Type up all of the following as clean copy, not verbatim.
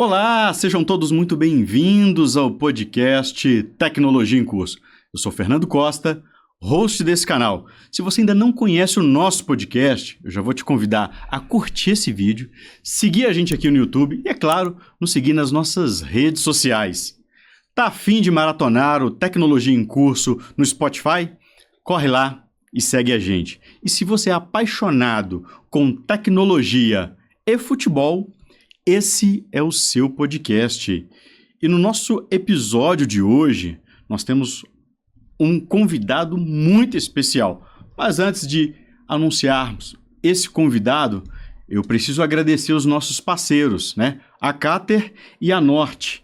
Olá, sejam todos muito bem-vindos ao podcast Tecnologia em Curso. Eu sou Fernando Costa, host desse canal. Se você ainda não conhece o nosso podcast, eu já vou te convidar a curtir esse vídeo, seguir a gente aqui no YouTube e, é claro, nos seguir nas nossas redes sociais. Tá a fim de maratonar o Tecnologia em Curso no Spotify? Corre lá e segue a gente. E se você é apaixonado com tecnologia e futebol, esse é o seu podcast. E no nosso episódio de hoje, nós temos um convidado muito especial. Mas antes de anunciarmos esse convidado, eu preciso agradecer os nossos parceiros, né? A Cater e a Norte.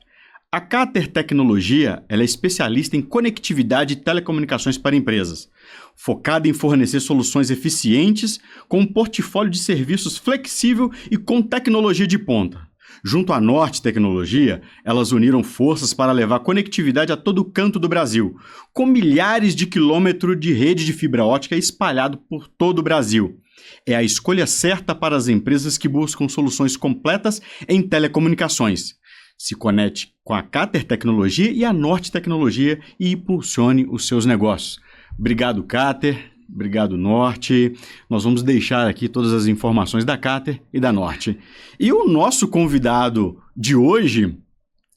A Cater Tecnologia, ela é especialista em conectividade e telecomunicações para empresas, focada em fornecer soluções eficientes com um portfólio de serviços flexível e com tecnologia de ponta. Junto à Norte Tecnologia, elas uniram forças para levar conectividade a todo canto do Brasil, com milhares de quilômetros de rede de fibra ótica espalhado por todo o Brasil. É a escolha certa para as empresas que buscam soluções completas em telecomunicações. Se conecte com a Cater Tecnologia e a Norte Tecnologia e impulsione os seus negócios. Obrigado, Cater. Obrigado, Norte. Nós vamos deixar aqui todas as informações da Cater e da Norte. E o nosso convidado de hoje,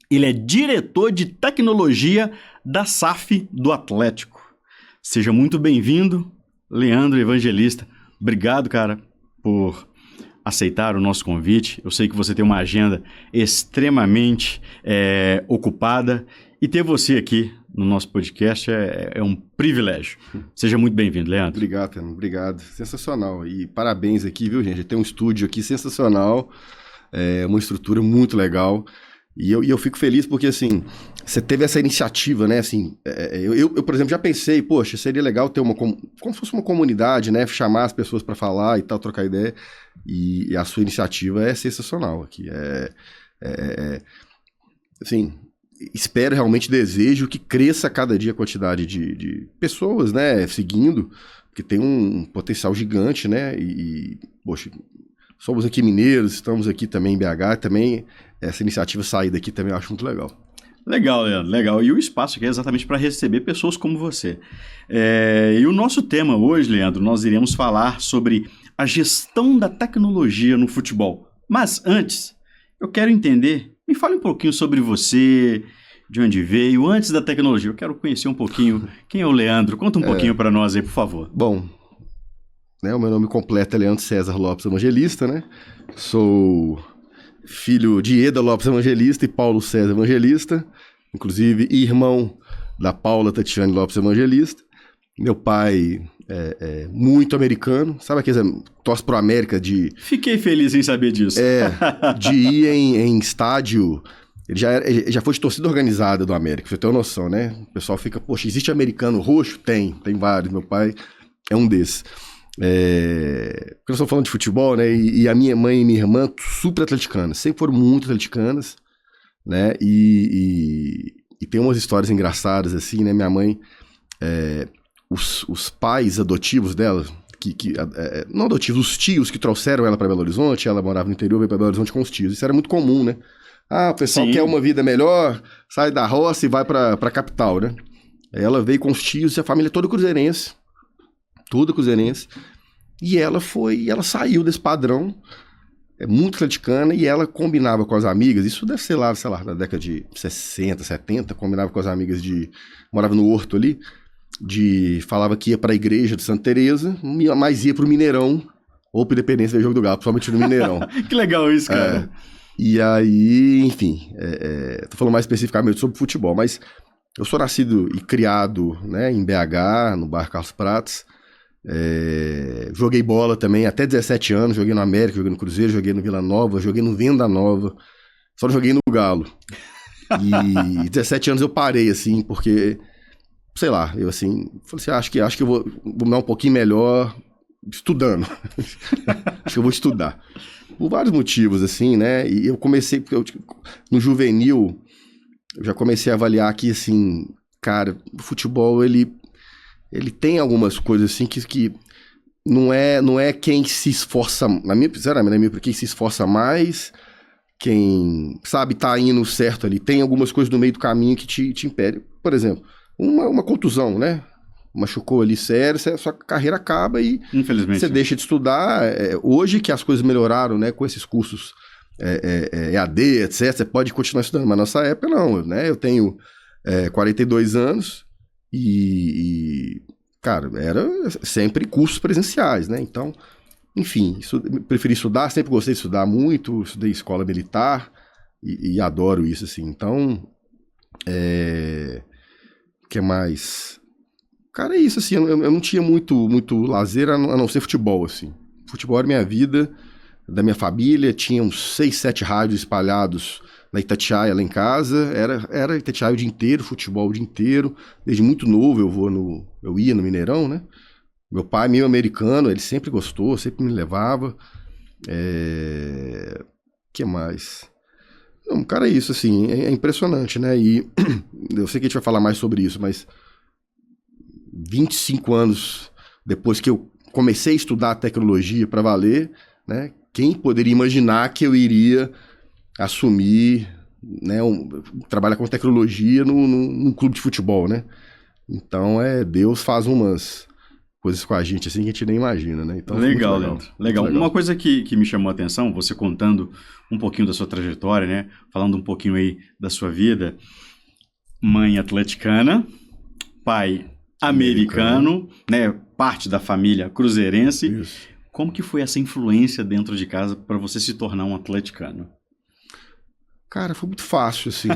ele é diretor de tecnologia da SAF do Atlético. Seja muito bem-vindo, Leandro Evangelista. Obrigado, cara, por aceitar o nosso convite. Eu sei que você tem uma agenda extremamente ocupada e ter você aqui no nosso podcast é um privilégio. Seja muito bem-vindo, Leandro. Obrigado, Fernando. Obrigado. Sensacional. E parabéns aqui, viu, gente? Tem um estúdio aqui sensacional, uma estrutura muito legal. E eu fico feliz porque, assim, você teve essa iniciativa, né? Assim, eu, por exemplo, já pensei, poxa, seria legal ter como se fosse uma comunidade, né? Chamar as pessoas para falar e tal, trocar ideia. E a sua iniciativa é sensacional aqui. Assim, espero, realmente desejo que cresça cada dia a quantidade de pessoas, né? Seguindo, porque tem um potencial gigante, né? Poxa, somos aqui mineiros, estamos aqui também em BH, também essa iniciativa sair daqui também eu acho muito legal. Legal, Leandro, legal. E o espaço aqui é exatamente para receber pessoas como você. E o nosso tema hoje, Leandro, nós iremos falar sobre a gestão da tecnologia no futebol. Mas antes, eu quero entender, me fale um pouquinho sobre você, de onde veio, antes da tecnologia. Eu quero conhecer um pouquinho quem é o Leandro. Conta um pouquinho para nós aí, por favor. Bom, né, o meu nome completo é Leandro César Lopes Evangelista, né? Sou filho de Eda Lopes Evangelista e Paulo César Evangelista, inclusive irmão da Paula Tatiane Lopes Evangelista. Meu pai é muito americano, sabe aqueles torce pro América de... Fiquei feliz em saber disso. De ir em estádio... Ele já foi de torcida organizada do América, pra você ter uma noção, né? O pessoal fica, poxa, existe americano roxo? Tem vários. Meu pai é um desses. Porque nós estamos falando de futebol, né? E a minha mãe e minha irmã, super atleticanas, sempre foram muito atleticanas, né? E tem umas histórias engraçadas, assim, né? Minha mãe, os pais adotivos dela, não adotivos, os tios que trouxeram ela para Belo Horizonte, ela morava no interior, veio para Belo Horizonte com os tios. Isso era muito comum, né? O pessoal Sim. quer uma vida melhor, sai da roça e vai pra capital, né? Ela veio com os tios e a família toda cruzeirense. E ela saiu desse padrão, muito atleticana, e ela combinava com as amigas, isso deve ser lá, sei lá, na década de 60, 70, combinava com as amigas morava no Horto ali, falava que ia pra igreja de Santa Teresa, mas ia pro Mineirão, ou pro Independência ver Jogo do Galo, principalmente no Mineirão. Que legal isso, cara. E aí, enfim, tô falando mais especificamente sobre futebol, mas eu sou nascido e criado, né, em BH, no bairro Carlos Prates. Joguei bola também até 17 anos, joguei no América, joguei no Cruzeiro, joguei no Vila Nova, joguei no Venda Nova, só não joguei no Galo. E 17 anos eu parei, assim, porque, sei lá, eu assim, falei assim, acho que eu vou me dar um pouquinho melhor estudando. Acho que eu vou estudar. Por vários motivos, assim, né? E eu comecei, no juvenil, eu já comecei a avaliar que, assim, cara, o futebol, ele tem algumas coisas, assim, que não é quem se esforça, sinceramente, quem se esforça mais quem sabe tá indo certo ali. Tem algumas coisas no meio do caminho que te impedem. Por exemplo, uma contusão, né? Machucou ali sério, sua carreira acaba e Infelizmente, você deixa de estudar. Hoje que as coisas melhoraram, né? Com esses cursos EAD, etc., você pode continuar estudando, mas na nossa época não, né? Eu tenho 42 anos cara, era sempre cursos presenciais, né? Então, enfim, preferi estudar, sempre gostei de estudar muito, estudei escola militar e adoro isso, assim. Então, o que mais? Cara, é isso, assim, eu não tinha muito lazer a não ser futebol, assim. Futebol era minha vida, da minha família, tinha uns 6, 7 rádios espalhados na Itatiaia lá em casa, era Itatiaia o dia inteiro, futebol o dia inteiro, desde muito novo eu ia no Mineirão, né? Meu pai, meio americano, ele sempre gostou, sempre me levava. Que mais? Não, cara, é isso, assim, é impressionante, né? E eu sei que a gente vai falar mais sobre isso, mas 25 anos depois que eu comecei a estudar tecnologia para valer, né? Quem poderia imaginar que eu iria assumir, né, trabalhar com tecnologia num clube de futebol, né? Então, Deus faz umas coisas com a gente assim que a gente nem imagina, né? Então, legal, Leandro. Legal. Uma coisa que me chamou a atenção, você contando um pouquinho da sua trajetória, né? Falando um pouquinho aí da sua vida. Mãe atleticana, pai americano, né? Parte da família cruzeirense. Isso. Como que foi essa influência dentro de casa para você se tornar um atleticano? Cara, foi muito fácil, assim.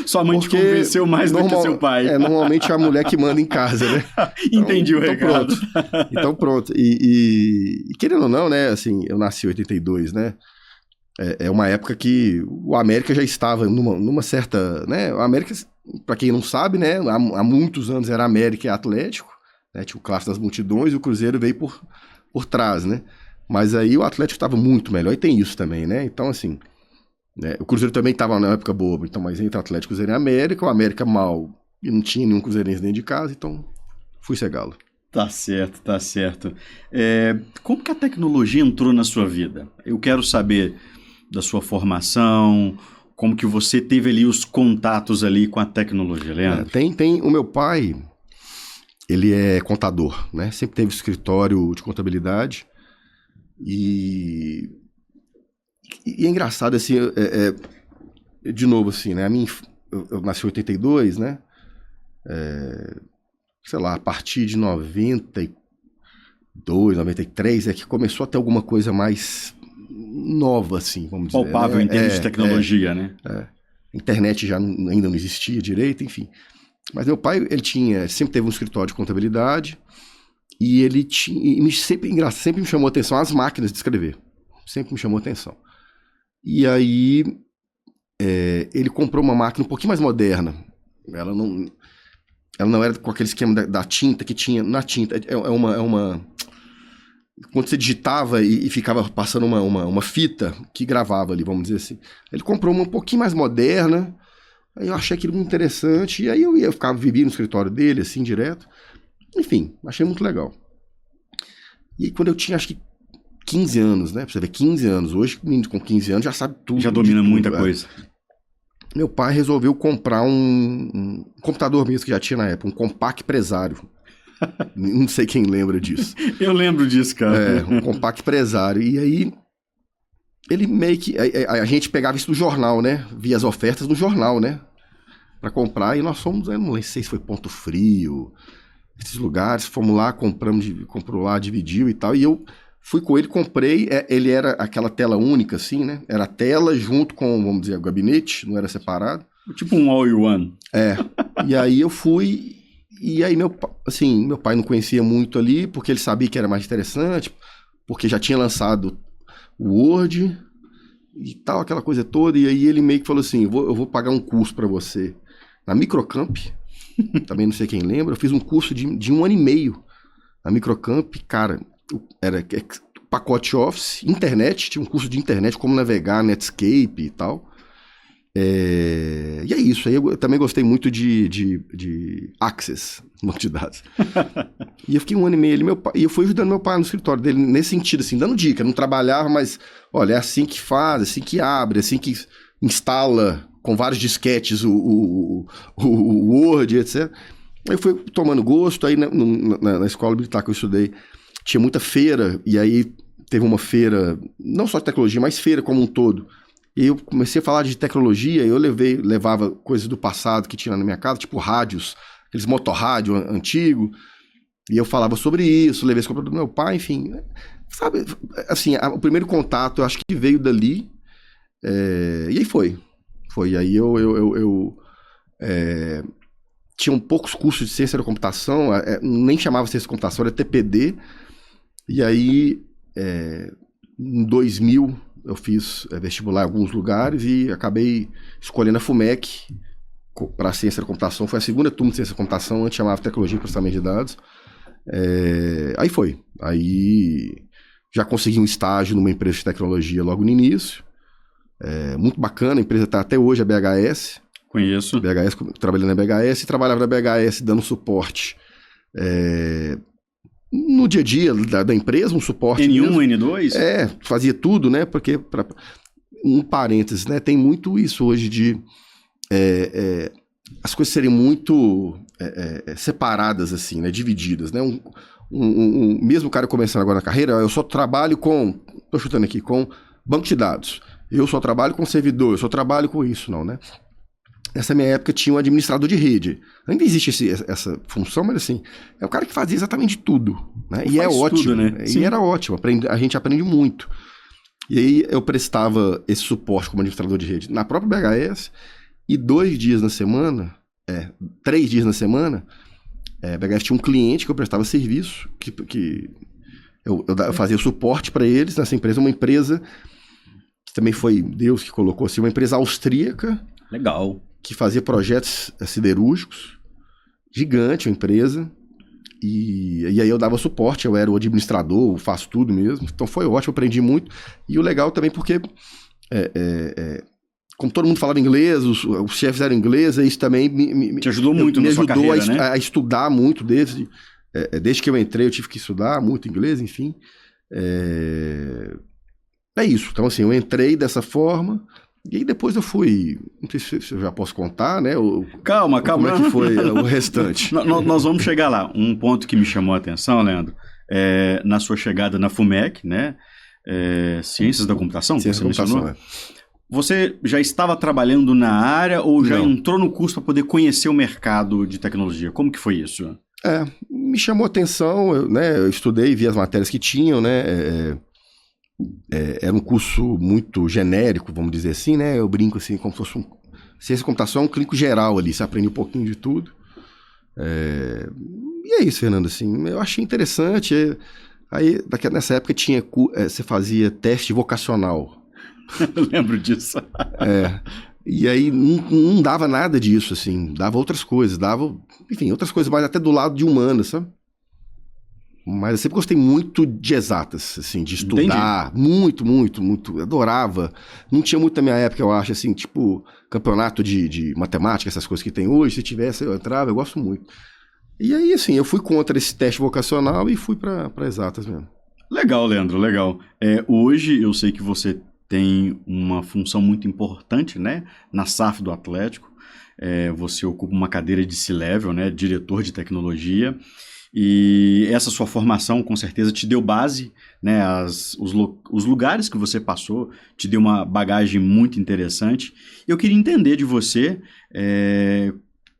Sua mãe te convenceu mais do que seu pai. Normalmente é a mulher que manda em casa, né? Entendi o recado. Então pronto. E querendo ou não, né, assim, eu nasci em 82, né? É uma época que o América já estava numa certa, né? O América, para quem não sabe, né, há muitos anos era América e Atlético, né? Tinha o Clássico das Multidões e o Cruzeiro veio por trás, né? Mas aí o Atlético estava muito melhor, e tem isso também, né? Então, assim, o Cruzeiro também estava na época boa, então, mas entre Atlético, Cruzeiro e América, o América mal, e não tinha nenhum cruzeirense dentro de casa, então fui ser galo. Tá certo, tá certo. Como que a tecnologia entrou na sua vida? Eu quero saber da sua formação, como que você teve ali os contatos ali com a tecnologia, Leandro? Tem o meu pai, ele é contador, né? Sempre teve escritório de contabilidade e é engraçado, assim, de novo, assim, né? Eu nasci em 82, né? Sei lá, a partir de 92, 93, que começou a ter alguma coisa mais nova, assim, vamos dizer. Palpável, né? Em termos de tecnologia, né? Internet já ainda não existia direito, enfim. Mas meu pai, ele sempre teve um escritório de contabilidade e ele tinha, sempre me chamou a atenção as máquinas de escrever. Sempre me chamou a atenção. E aí, ele comprou uma máquina um pouquinho mais moderna. Ela não era com aquele esquema da tinta que tinha na tinta. Quando você digitava e ficava passando uma fita que gravava ali, vamos dizer assim. Ele comprou uma um pouquinho mais moderna. Aí eu achei aquilo muito interessante. E aí eu vivia no escritório dele, assim, direto. Enfim, achei muito legal. E aí, quando eu tinha, acho que 15 anos, né? Pra você ver, 15 anos. Hoje, menino com 15 anos já sabe tudo. Já domina muita coisa. Meu pai resolveu comprar um computador mesmo que já tinha na época, um Compaq Presário. Não sei quem lembra disso. Eu lembro disso, cara. Um Compaq Presário. E aí, ele meio que... A gente pegava isso no jornal, né? Via as ofertas no jornal, né? Pra comprar. E nós fomos, eu não sei se foi Ponto Frio, esses lugares. Fomos lá, comprou lá, dividiu e tal. E eu fui com ele, comprei. Ele era aquela tela única, assim, né? Era a tela junto com, vamos dizer, o gabinete. Não era separado. Tipo um all-in-one. E aí eu fui... E aí meu pai não conhecia muito ali, porque ele sabia que era mais interessante, porque já tinha lançado o Word e tal, aquela coisa toda. E aí ele meio que falou assim, eu vou pagar um curso para você na Microcamp, também não sei quem lembra, eu fiz um curso de 1 ano e meio na Microcamp, cara, era pacote Office, internet, tinha um curso de internet, como navegar, Netscape e tal. E é isso. Aí eu também gostei muito de Access, banco de dados. E eu fiquei 1 ano e meio ali, e eu fui ajudando meu pai no escritório dele, nesse sentido, assim, dando dica. Não trabalhava, mas, olha, é assim que faz, assim que abre, assim que instala com vários disquetes o Word, etc. Aí eu fui tomando gosto, aí na escola militar que eu estudei, tinha muita feira, e aí teve uma feira, não só de tecnologia, mas feira como um todo. E eu comecei a falar de tecnologia, eu levava coisas do passado que tinha na minha casa, tipo rádios, aqueles motorrádio antigo, e eu falava sobre isso, levei esse computador do meu pai, enfim. Sabe, assim, o primeiro contato eu acho que veio dali, e aí foi. Aí eu tinha poucos cursos de ciência da computação, nem chamava ciência da computação, era TPD, e aí em 2000 eu fiz vestibular em alguns lugares e acabei escolhendo a FUMEC para ciência da computação. Foi a segunda turma de ciência da computação, antes chamava tecnologia e processamento de dados. Aí foi. Aí já consegui um estágio numa empresa de tecnologia logo no início. Muito bacana, a empresa está até hoje, a BHS. Conheço. BHS, trabalhei na BHS e trabalhava na BHS dando suporte no dia a dia da empresa, um suporte N1, mesmo. N2? Fazia tudo, né? Porque, um parênteses, né? Tem muito isso hoje de as coisas serem muito separadas, assim, né? Divididas, né? Mesmo o cara começando agora na carreira, eu só trabalho tô chutando aqui, com banco de dados. Eu só trabalho com servidor, eu só trabalho com isso, não, né? Nessa minha época tinha um administrador de rede. Ainda existe essa função, mas assim, é o cara que fazia exatamente tudo, né? E é ótimo, tudo, né? E era ótimo, a gente aprende muito. E aí eu prestava esse suporte como administrador de rede na própria BHS, e 2 dias na semana, 3 dias na semana, a BHS tinha um cliente que eu prestava serviço, que eu fazia suporte para eles nessa empresa, uma empresa que também foi Deus que colocou assim, uma empresa austríaca. Legal. Que fazia projetos siderúrgicos, gigante a empresa, e aí eu dava suporte, eu era o administrador, eu faço tudo mesmo, então foi ótimo, aprendi muito, e o legal também porque, como todo mundo falava inglês, os chefes eram ingleses, isso também te ajudou muito me na sua ajudou carreira, a estudar muito desde que eu entrei, eu tive que estudar muito inglês, enfim, é isso, então assim, eu entrei dessa forma. E aí depois eu fui, não sei se eu já posso contar, né? Calma. Como é que foi o restante? Nós vamos chegar lá. Um ponto que me chamou a atenção, Leandro, na sua chegada na FUMEC, né? Ciências da Computação, Ciências da Computação, Você já estava trabalhando na área ou já entrou no curso para poder conhecer o mercado de tecnologia? Como que foi isso? Me chamou a atenção, eu estudei, vi as matérias que tinham, né? Era um curso muito genérico, vamos dizer assim, né? Eu brinco assim, como se fosse ciência da computação, um clínico geral ali, você aprende um pouquinho de tudo. E é isso, Fernando, assim, eu achei interessante. Aí, nessa época, você fazia teste vocacional. Eu lembro disso. E aí não dava nada disso, assim, dava outras coisas, enfim, outras coisas mais até do lado de humanas, sabe? Mas eu sempre gostei muito de exatas, assim, de estudar. Entendi. Muito. Adorava. Não tinha muito na minha época, eu acho, assim, tipo, campeonato de matemática, essas coisas que tem hoje. Se tivesse, eu entrava, eu gosto muito. E aí, assim, eu fui contra esse teste vocacional e fui para exatas mesmo. Legal, Leandro, legal. Hoje eu sei que você tem uma função muito importante, né, na SAF do Atlético. Você ocupa uma cadeira de C-Level, né, diretor de tecnologia. E essa sua formação, com certeza, te deu base, né? Os lugares que você passou te deu uma bagagem muito interessante. Eu queria entender de você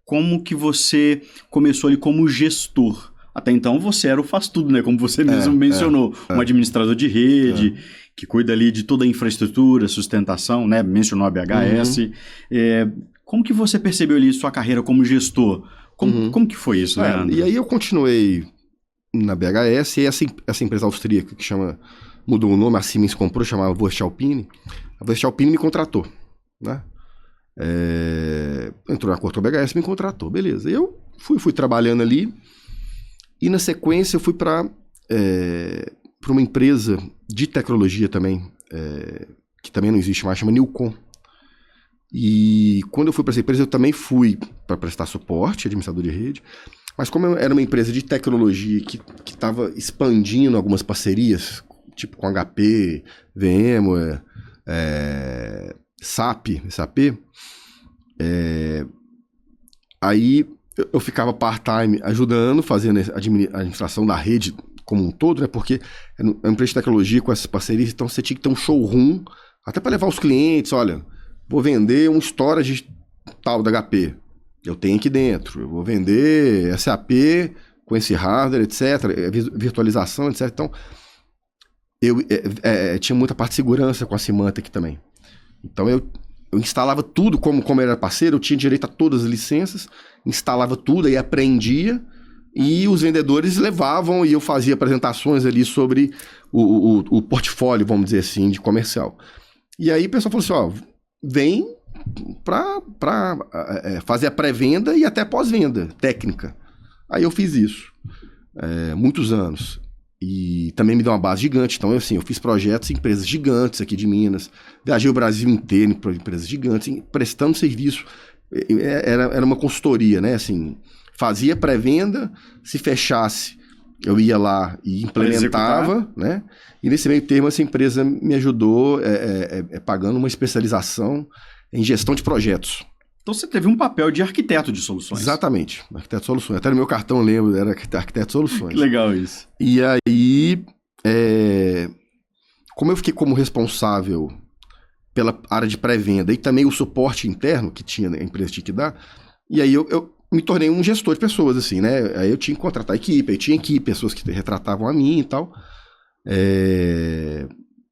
como que você começou ali como gestor. Até então você era o faz-tudo, né? Como você mesmo mencionou, um administrador de rede, que cuida ali de toda a infraestrutura, sustentação, né? Mencionou a BHS. Como que você percebeu ali sua carreira como gestor? Como que foi isso, Leandro? E aí eu continuei na BHS, e essa empresa austríaca que mudou o nome, a Siemens comprou, chamava Voestalpine. A Voestalpine me contratou, né? Entrou na corte da BHS, me contratou, beleza. Eu fui trabalhando ali, e na sequência eu fui para uma empresa de tecnologia também, que também não existe mais, chama Newcom. E quando eu fui para essa empresa, eu também fui para prestar suporte, administrador de rede. Mas como era uma empresa de tecnologia que estava expandindo algumas parcerias, tipo com HP, VMware, SAP, aí eu ficava part-time ajudando, fazendo a administração da rede como um todo, né? Porque é uma empresa de tecnologia com essas parcerias, então você tinha que ter um showroom, até para levar os clientes, olha, vou vender um storage tal da HP, eu tenho aqui dentro, eu vou vender SAP com esse hardware, etc., virtualização, etc. Então, eu tinha muita parte de segurança com a Symantec também. Então, eu instalava tudo, como era parceiro, eu tinha direito a todas as licenças, instalava tudo, aí aprendia, e os vendedores levavam e eu fazia apresentações ali sobre o portfólio, vamos dizer assim, de comercial. E aí o pessoal falou assim, vem para fazer a pré-venda e até pós-venda técnica. Aí eu fiz isso, muitos anos. E também me deu uma base gigante. Então, eu fiz projetos em empresas gigantes aqui de Minas. Viajei o Brasil inteiro para empresas gigantes, prestando serviço. Era uma consultoria, né? Assim, fazia pré-venda, se fechasse, eu ia lá e implementava, né? E nesse meio termo, essa empresa me ajudou pagando uma especialização em gestão de projetos. Então você teve um papel de arquiteto de soluções. Exatamente, arquiteto de soluções. Até no meu cartão eu lembro, era arquiteto de soluções. Que legal isso. E aí, como eu fiquei como responsável pela área de pré-venda e também o suporte interno que tinha, a empresa tinha que dar, e aí eu me tornei um gestor de pessoas, assim, né? Aí eu tinha que contratar equipe, aí tinha equipe, pessoas que retratavam a mim e tal.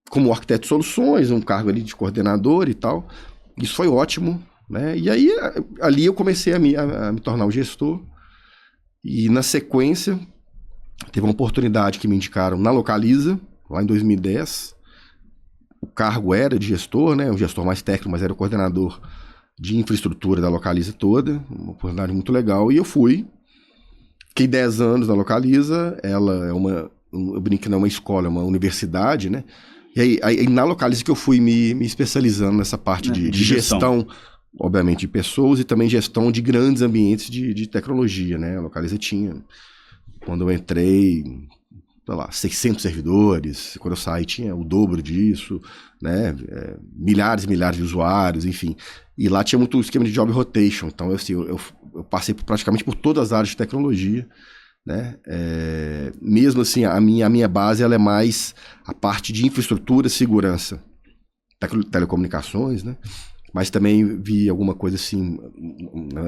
Como arquiteto de soluções, um cargo ali de coordenador e tal. Isso foi ótimo, né? E aí, ali eu comecei a me tornar um gestor. E na sequência, teve uma oportunidade que me indicaram na Localiza, lá em 2010. O cargo era de gestor, né? Um gestor mais técnico, mas era o coordenador de infraestrutura da Localiza toda. Uma oportunidade muito legal. E eu fui. Fiquei 10 anos na Localiza. Ela é eu brinco que não é uma escola, é uma universidade, né? E aí na Localiza que eu fui me especializando nessa parte de gestão, obviamente, de pessoas e também gestão de grandes ambientes de tecnologia, né? A Localiza tinha, quando eu entrei, sei lá, 600 servidores, quando eu saí tinha o dobro disso, né? Milhares e milhares de usuários, enfim. E lá tinha muito esquema de job rotation, então eu passei praticamente por todas as áreas de tecnologia, né? Mesmo assim, a minha base ela é mais a parte de infraestrutura, segurança, telecomunicações, né? Mas também vi alguma coisa assim,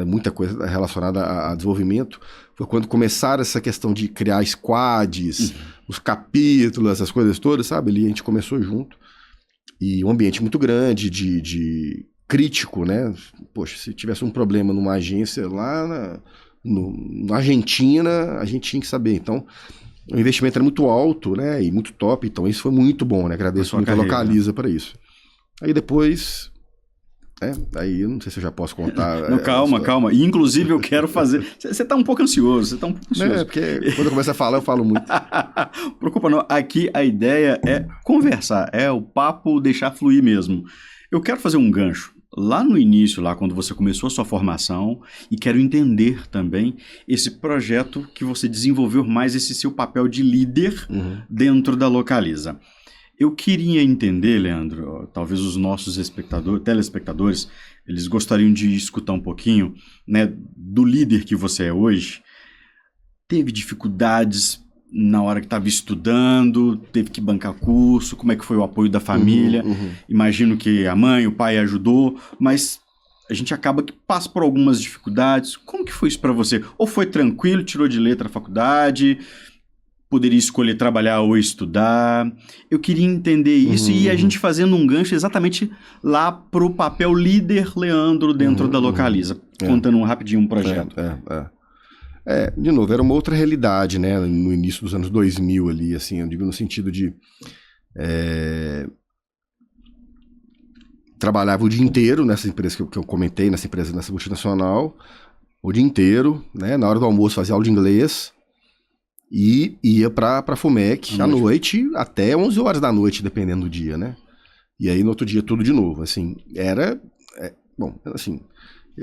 muita coisa relacionada a desenvolvimento. Foi quando começaram essa questão de criar squads, os capítulos, essas coisas todas, sabe? Ali a gente começou junto. E um ambiente muito grande, de crítico, né? Poxa, se tivesse um problema numa agência lá na Argentina, a gente tinha que saber. Então, o investimento era muito alto, né? E muito top. Então, isso foi muito bom, né? Agradeço muito a Localiza para isso. Aí depois... aí eu não sei se eu já posso contar. Não, calma. E, inclusive, eu quero fazer... Você tá um pouco ansioso, porque quando eu começo a falar, eu falo muito. Preocupa não. Aqui a ideia é conversar, o papo deixar fluir mesmo. Eu quero fazer um gancho. Lá no início, lá quando você começou a sua formação, e quero entender também esse projeto que você desenvolveu mais, esse seu papel de líder dentro da Localiza. Eu queria entender, Leandro, talvez os nossos telespectadores, eles gostariam de escutar um pouquinho, né, do líder que você é hoje. Teve dificuldades na hora que estava estudando, teve que bancar curso, como é que foi o apoio da família? Imagino que a mãe, o pai ajudou, mas a gente acaba que passa por algumas dificuldades. Como que foi isso para você? Ou foi tranquilo, tirou de letra a faculdade... Poderia escolher trabalhar ou estudar. Eu queria entender isso e a gente fazendo um gancho exatamente lá pro papel líder Leandro dentro da Localiza. Contando rapidinho um projeto. De novo, era uma outra realidade, né? No início dos anos 2000 ali, assim, eu digo no sentido de... trabalhava o dia inteiro nessa empresa que eu comentei, nessa multinacional, o dia inteiro, né? Na hora do almoço fazia aula de inglês... E ia pra FUMEC à noite, até 11 horas da noite, dependendo do dia, né? E aí, no outro dia, tudo de novo, assim, era Bom, assim,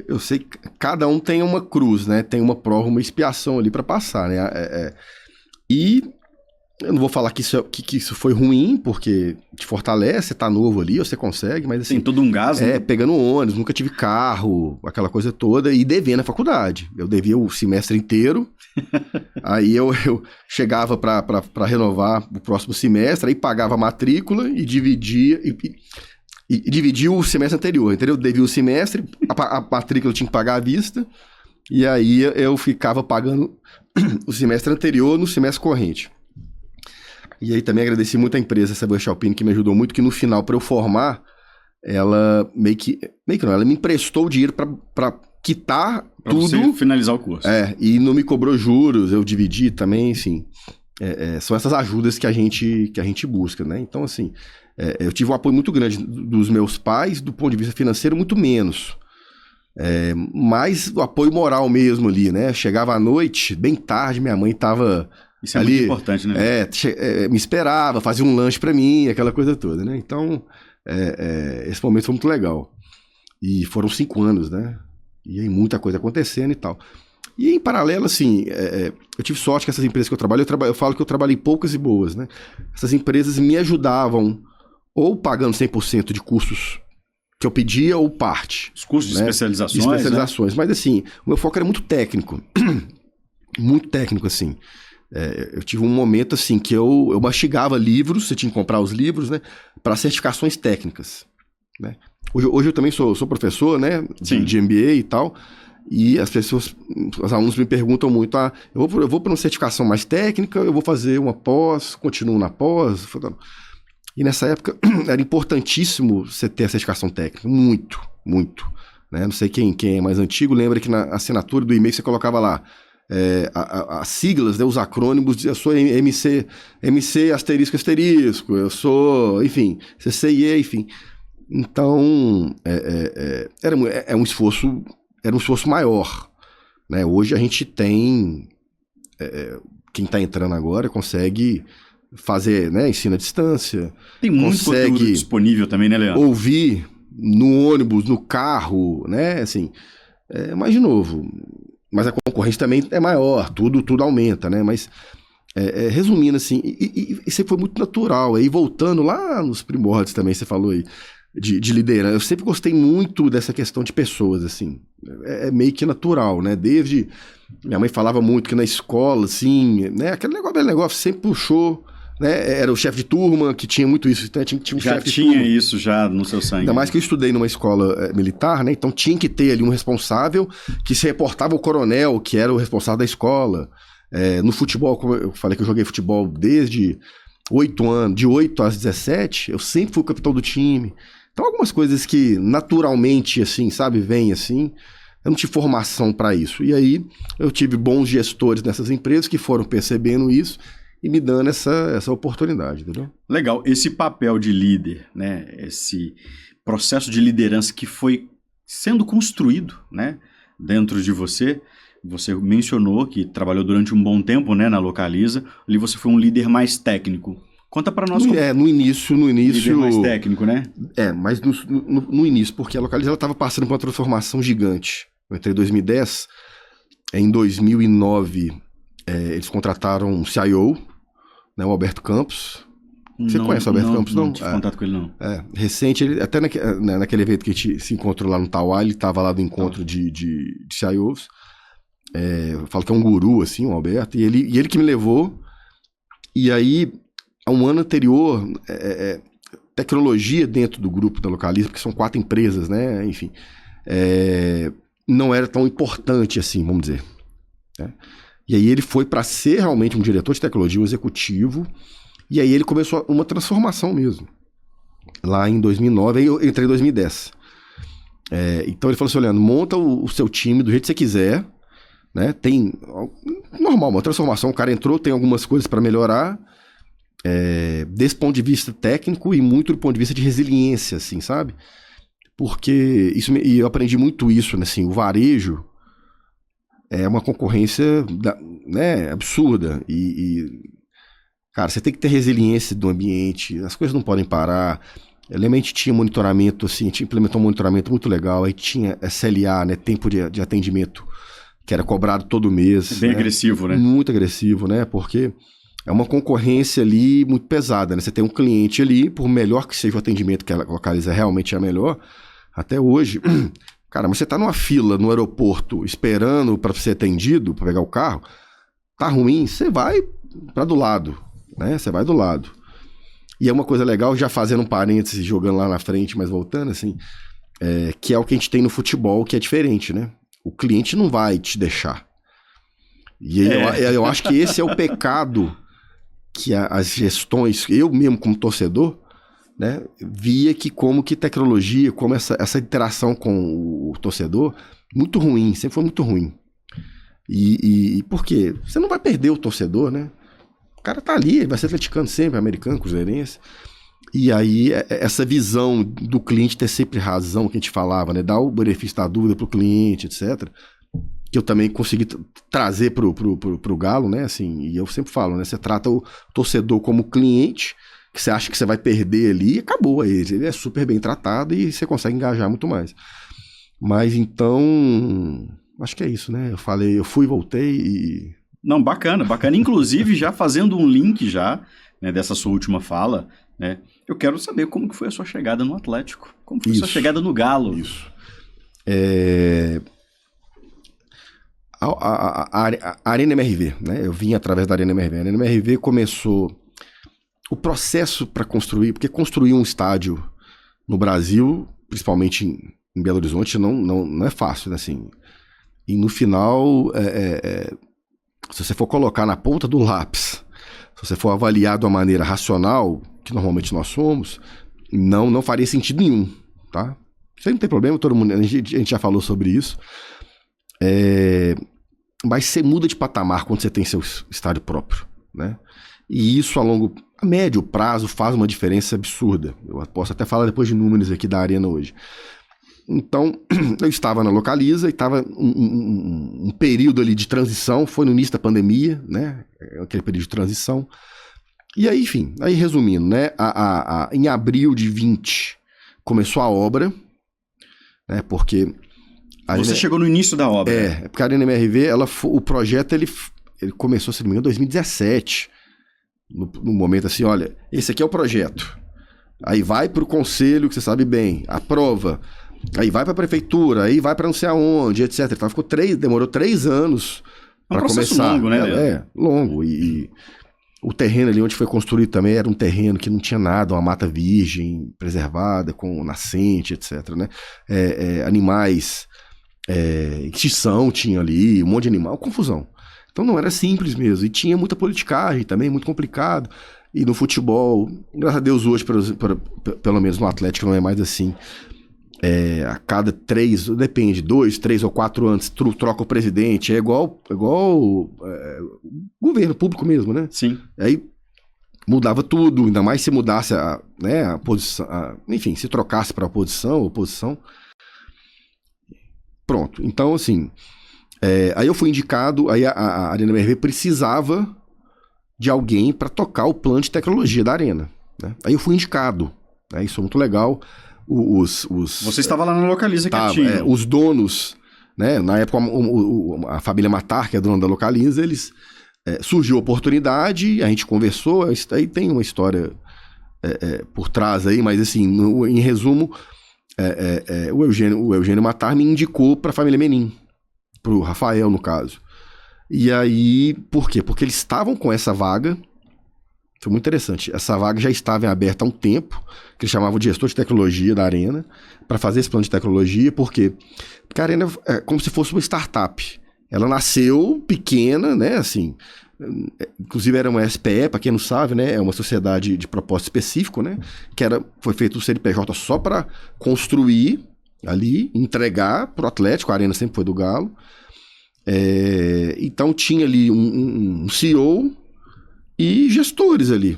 eu sei que cada um tem uma cruz, né? Tem uma prova, uma expiação ali para passar, né? E eu não vou falar que isso foi ruim, porque te fortalece, você tá novo ali, você consegue, mas assim... Tem todo um gás, né? Pegando ônibus, nunca tive carro, aquela coisa toda, e devendo a faculdade. Eu devia o semestre inteiro, aí eu chegava para renovar o próximo semestre, aí pagava a matrícula e dividia... E dividia o semestre anterior, entendeu? Eu devia o semestre, a matrícula eu tinha que pagar à vista, e aí eu ficava pagando o semestre anterior no semestre corrente. E aí também agradeci muito a empresa, essa Voestalpine, que me ajudou muito, que no final, para eu formar, ela meio que não, ela me emprestou o dinheiro para quitar pra tudo. Você finalizar o curso. E não me cobrou juros, eu dividi também, assim. São essas ajudas que a gente busca, né? Então, assim, eu tive um apoio muito grande dos meus pais, do ponto de vista financeiro, muito menos. Mas o apoio moral mesmo ali, né? Chegava à noite, bem tarde, minha mãe tava Isso é ali, muito importante, né? me esperava, fazia um lanche pra mim, aquela coisa toda, né? Então, esse momento foi muito legal. E foram 5 anos, né? E aí muita coisa acontecendo e tal. E em paralelo, assim, eu tive sorte que essas empresas que eu trabalho, eu falo que eu trabalhei poucas e boas, né? Essas empresas me ajudavam ou pagando 100% de cursos que eu pedia ou parte. Os cursos de especializações, especializações, né? Mas assim, o meu foco era muito técnico. Muito técnico, assim. Eu tive um momento, assim, que eu mastigava livros, você tinha que comprar os livros, né? Para certificações técnicas, né? Hoje eu também sou professor, né? De MBA e tal. E os alunos me perguntam muito, eu vou para uma certificação mais técnica, eu vou fazer uma pós, continuo na pós. E nessa época era importantíssimo você ter a certificação técnica, muito, muito. Né? Não sei quem é mais antigo, lembra que na assinatura do e-mail você colocava lá as siglas, né, os acrônimos, eu sou MC asterisco, eu sou, enfim, CCIE, enfim. Então, era um esforço maior, né? Hoje a gente tem, quem está entrando agora consegue fazer, né, ensino à distância. Tem muito conteúdo disponível também, né, Leandro? Ouvir no ônibus, no carro, né, assim, mas de novo, mas a concorrência também é maior, tudo aumenta, né, mas resumindo assim, e sempre foi muito natural, aí voltando lá nos primórdios também, você falou aí, de liderança. Eu sempre gostei muito dessa questão de pessoas, assim. É meio que natural, né? Desde... Minha mãe falava muito que na escola, assim, né? Aquele negócio sempre puxou, né? Era o chefe de turma, que tinha muito isso. Então, tinha um já chefe de tinha turma. isso já no seu sangue. Ainda mais que eu estudei numa escola militar, né? Então tinha que ter ali um responsável que se reportava ao coronel, que era o responsável da escola. No futebol, como eu falei que eu joguei futebol desde 8 anos, de 8 às 17, eu sempre fui o capitão do time. Então, algumas coisas que naturalmente, assim, sabe, vem assim, eu não tive formação para isso. E aí, eu tive bons gestores nessas empresas que foram percebendo isso e me dando essa oportunidade, entendeu? Legal. Esse papel de líder, né, esse processo de liderança que foi sendo construído, né, dentro de você, você mencionou que trabalhou durante um bom tempo, né, na Localiza, ali você foi um líder mais técnico. Conta para nós como... No início... Líder mais técnico, né? Mas no início, porque a Localiza estava passando por uma transformação gigante. Eu entrei em 2010, em 2009 eles contrataram um CIO, né, o Alberto Campos. Você conhece o Alberto Campos, não? Não tive contato com ele, não. Recente, até naquele evento que a gente se encontrou lá no Tauá, ele estava lá do encontro de CIOs. Eu falo que é um guru, assim, o Alberto, e ele que me levou, e aí... Há um ano anterior, tecnologia dentro do grupo da Localiza, porque são 4 empresas, né? Enfim, não era tão importante assim, vamos dizer. Né? E aí ele foi para ser realmente um diretor de tecnologia, um executivo, e aí ele começou uma transformação mesmo. Lá em 2009, aí eu entrei em 2010. Então ele falou assim, Leandro, monta o seu time do jeito que você quiser, né? Tem, normal, uma transformação, o cara entrou, tem algumas coisas para melhorar, desse ponto de vista técnico e muito do ponto de vista de resiliência, assim, sabe? Porque e eu aprendi muito isso, né? Assim, o varejo é uma concorrência, né, absurda cara, você tem que ter resiliência do ambiente, as coisas não podem parar, Element tinha monitoramento, assim, a gente implementou um monitoramento muito legal, aí tinha SLA, né, tempo de atendimento, que era cobrado todo mês. Bem agressivo, né? Muito agressivo, né, porque é uma concorrência ali muito pesada, né, você tem um cliente ali, por melhor que seja o atendimento que a Localiza realmente é a melhor, até hoje, cara, mas você tá numa fila no aeroporto esperando para ser atendido, para pegar o carro, tá ruim, você vai para do lado, né, você vai do lado. E é uma coisa legal, já fazendo um parênteses, jogando lá na frente, mas voltando assim, que é o que a gente tem no futebol, que é diferente, né? O cliente não vai te deixar. E eu acho que esse é o pecado que as gestões, eu mesmo como torcedor, né, via que como que tecnologia, como essa interação com o torcedor, muito ruim, sempre foi muito ruim. E por quê? Você não vai perder o torcedor, né? O cara tá ali, ele vai ser atleticano sempre, americano, cruzeirense. E aí, essa visão do cliente ter sempre razão, que a gente falava, né? Dar o benefício da dúvida pro cliente, etc. Que eu também consegui trazer pro Galo, né? Assim, e eu sempre falo, né? Você trata o torcedor como cliente, que você acha que você vai perder ali, e acabou. Ele é super bem tratado e você consegue engajar muito mais. Mas então, acho que é isso, né? Eu fui, voltei e... Não, bacana. Inclusive, já fazendo um link já, né, dessa sua última fala, né, eu quero saber como que foi a sua chegada no Atlético. Como foi a sua chegada no Galo? Isso. A Arena MRV, né? Eu vim através da Arena MRV. A Arena MRV começou o processo para construir, porque construir um estádio no Brasil, principalmente em Belo Horizonte, não é fácil, né? Assim, e no final... se você for colocar na ponta do lápis, se você for avaliar de uma maneira racional, que normalmente nós somos, não faria sentido nenhum, tá? Isso aí não tem problema, todo mundo, a gente já falou sobre isso. Mas você muda de patamar quando você tem seu estádio próprio, né? E isso a médio prazo faz uma diferença absurda. Eu posso até falar depois de números aqui da Arena hoje. Então, eu estava na Localiza e estava um período ali de transição, foi no início da pandemia, né? Aquele período de transição. E aí, enfim, resumindo, né? Em abril de 20 começou a obra, né? Porque... Você chegou no início da obra. Porque a Arena MRV, o projeto, ele começou, se não me engano, em 2017. No momento assim, olha, esse aqui é o projeto. Aí vai para o conselho, que você sabe bem, aprova. Aí vai para a prefeitura, aí vai para não sei aonde, etc. Então demorou 3 anos para começar. Longo, né? Longo. E o terreno ali onde foi construído também era um terreno que não tinha nada, uma mata virgem, preservada, com nascente, etc. Né? Animais, extinção tinha ali, um monte de animal, confusão. Então não era simples mesmo. E tinha muita politicagem também, muito complicado. E no futebol, graças a Deus hoje, pelo menos no Atlético, não é mais assim. A cada 3, depende, 2, 3 ou 4 anos, troca o presidente. É igual governo público mesmo, né? Sim. Aí mudava tudo, ainda mais se mudasse a posição, enfim, se trocasse para oposição. Pronto. Então, assim, aí eu fui indicado, aí a Arena MRV precisava de alguém para tocar o plano de tecnologia da Arena, né? Aí eu fui indicado, né? Isso é muito legal. Você estava lá na Localiza quietinho. Os donos, né? Na época a família Matar, que é dona da Localiza, eles surgiu a oportunidade, a gente conversou, aí tem uma história por trás aí, mas assim, em resumo, o Eugênio Matar me indicou para a família Menin, para o Rafael, no caso. E aí, por quê? Porque eles estavam com essa vaga. Foi muito interessante. Essa vaga já estava aberta há um tempo, que eles chamavam de gestor de tecnologia da Arena, para fazer esse plano de tecnologia. Por quê? Porque a Arena é como se fosse uma startup. Ela nasceu pequena, né? Assim, inclusive era uma SPE, para quem não sabe, né? É uma sociedade de propósito específico, né? Que foi feito o CNPJ só para construir ali, entregar para o Atlético. A Arena sempre foi do Galo. Então tinha ali um CEO e gestores ali,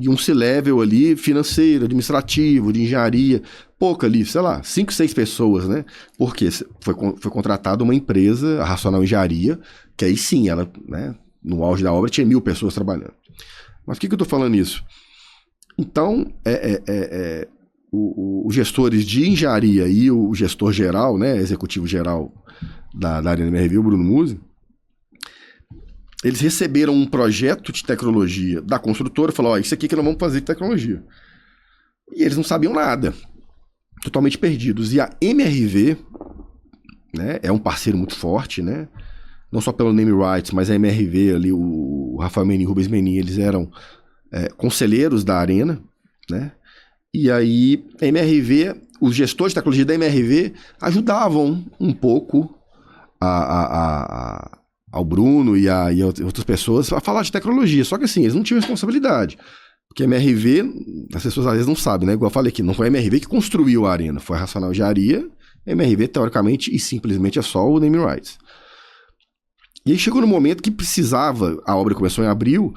e um C-level ali, financeiro, administrativo, de engenharia, pouco ali, sei lá, 5, 6 pessoas, né? Porque foi contratada uma empresa, a Racional Engenharia, que aí sim, ela, né, no auge da obra tinha 1.000 pessoas trabalhando. Mas por que eu tô falando isso? Então, os gestores de engenharia e o gestor geral, né, executivo geral da Arena MRV, o Bruno Musi, eles receberam um projeto de tecnologia da construtora e falaram, isso aqui que nós vamos fazer de tecnologia. E eles não sabiam nada, totalmente perdidos. E a MRV, né, é um parceiro muito forte, né, não só pelo name rights, mas a MRV ali, o Rafael Menin e o Rubens Menin, eles eram conselheiros da Arena, né, e aí a MRV, os gestores de tecnologia da MRV ajudavam um pouco ao Bruno e outras pessoas a falar de tecnologia, só que assim, eles não tinham responsabilidade, porque a MRV, as pessoas às vezes não sabem, né, igual eu falei aqui, não foi a MRV que construiu a Arena, foi a Racional Engenharia, a MRV teoricamente e simplesmente é só o name rights. E aí chegou no momento que precisava, a obra começou em abril,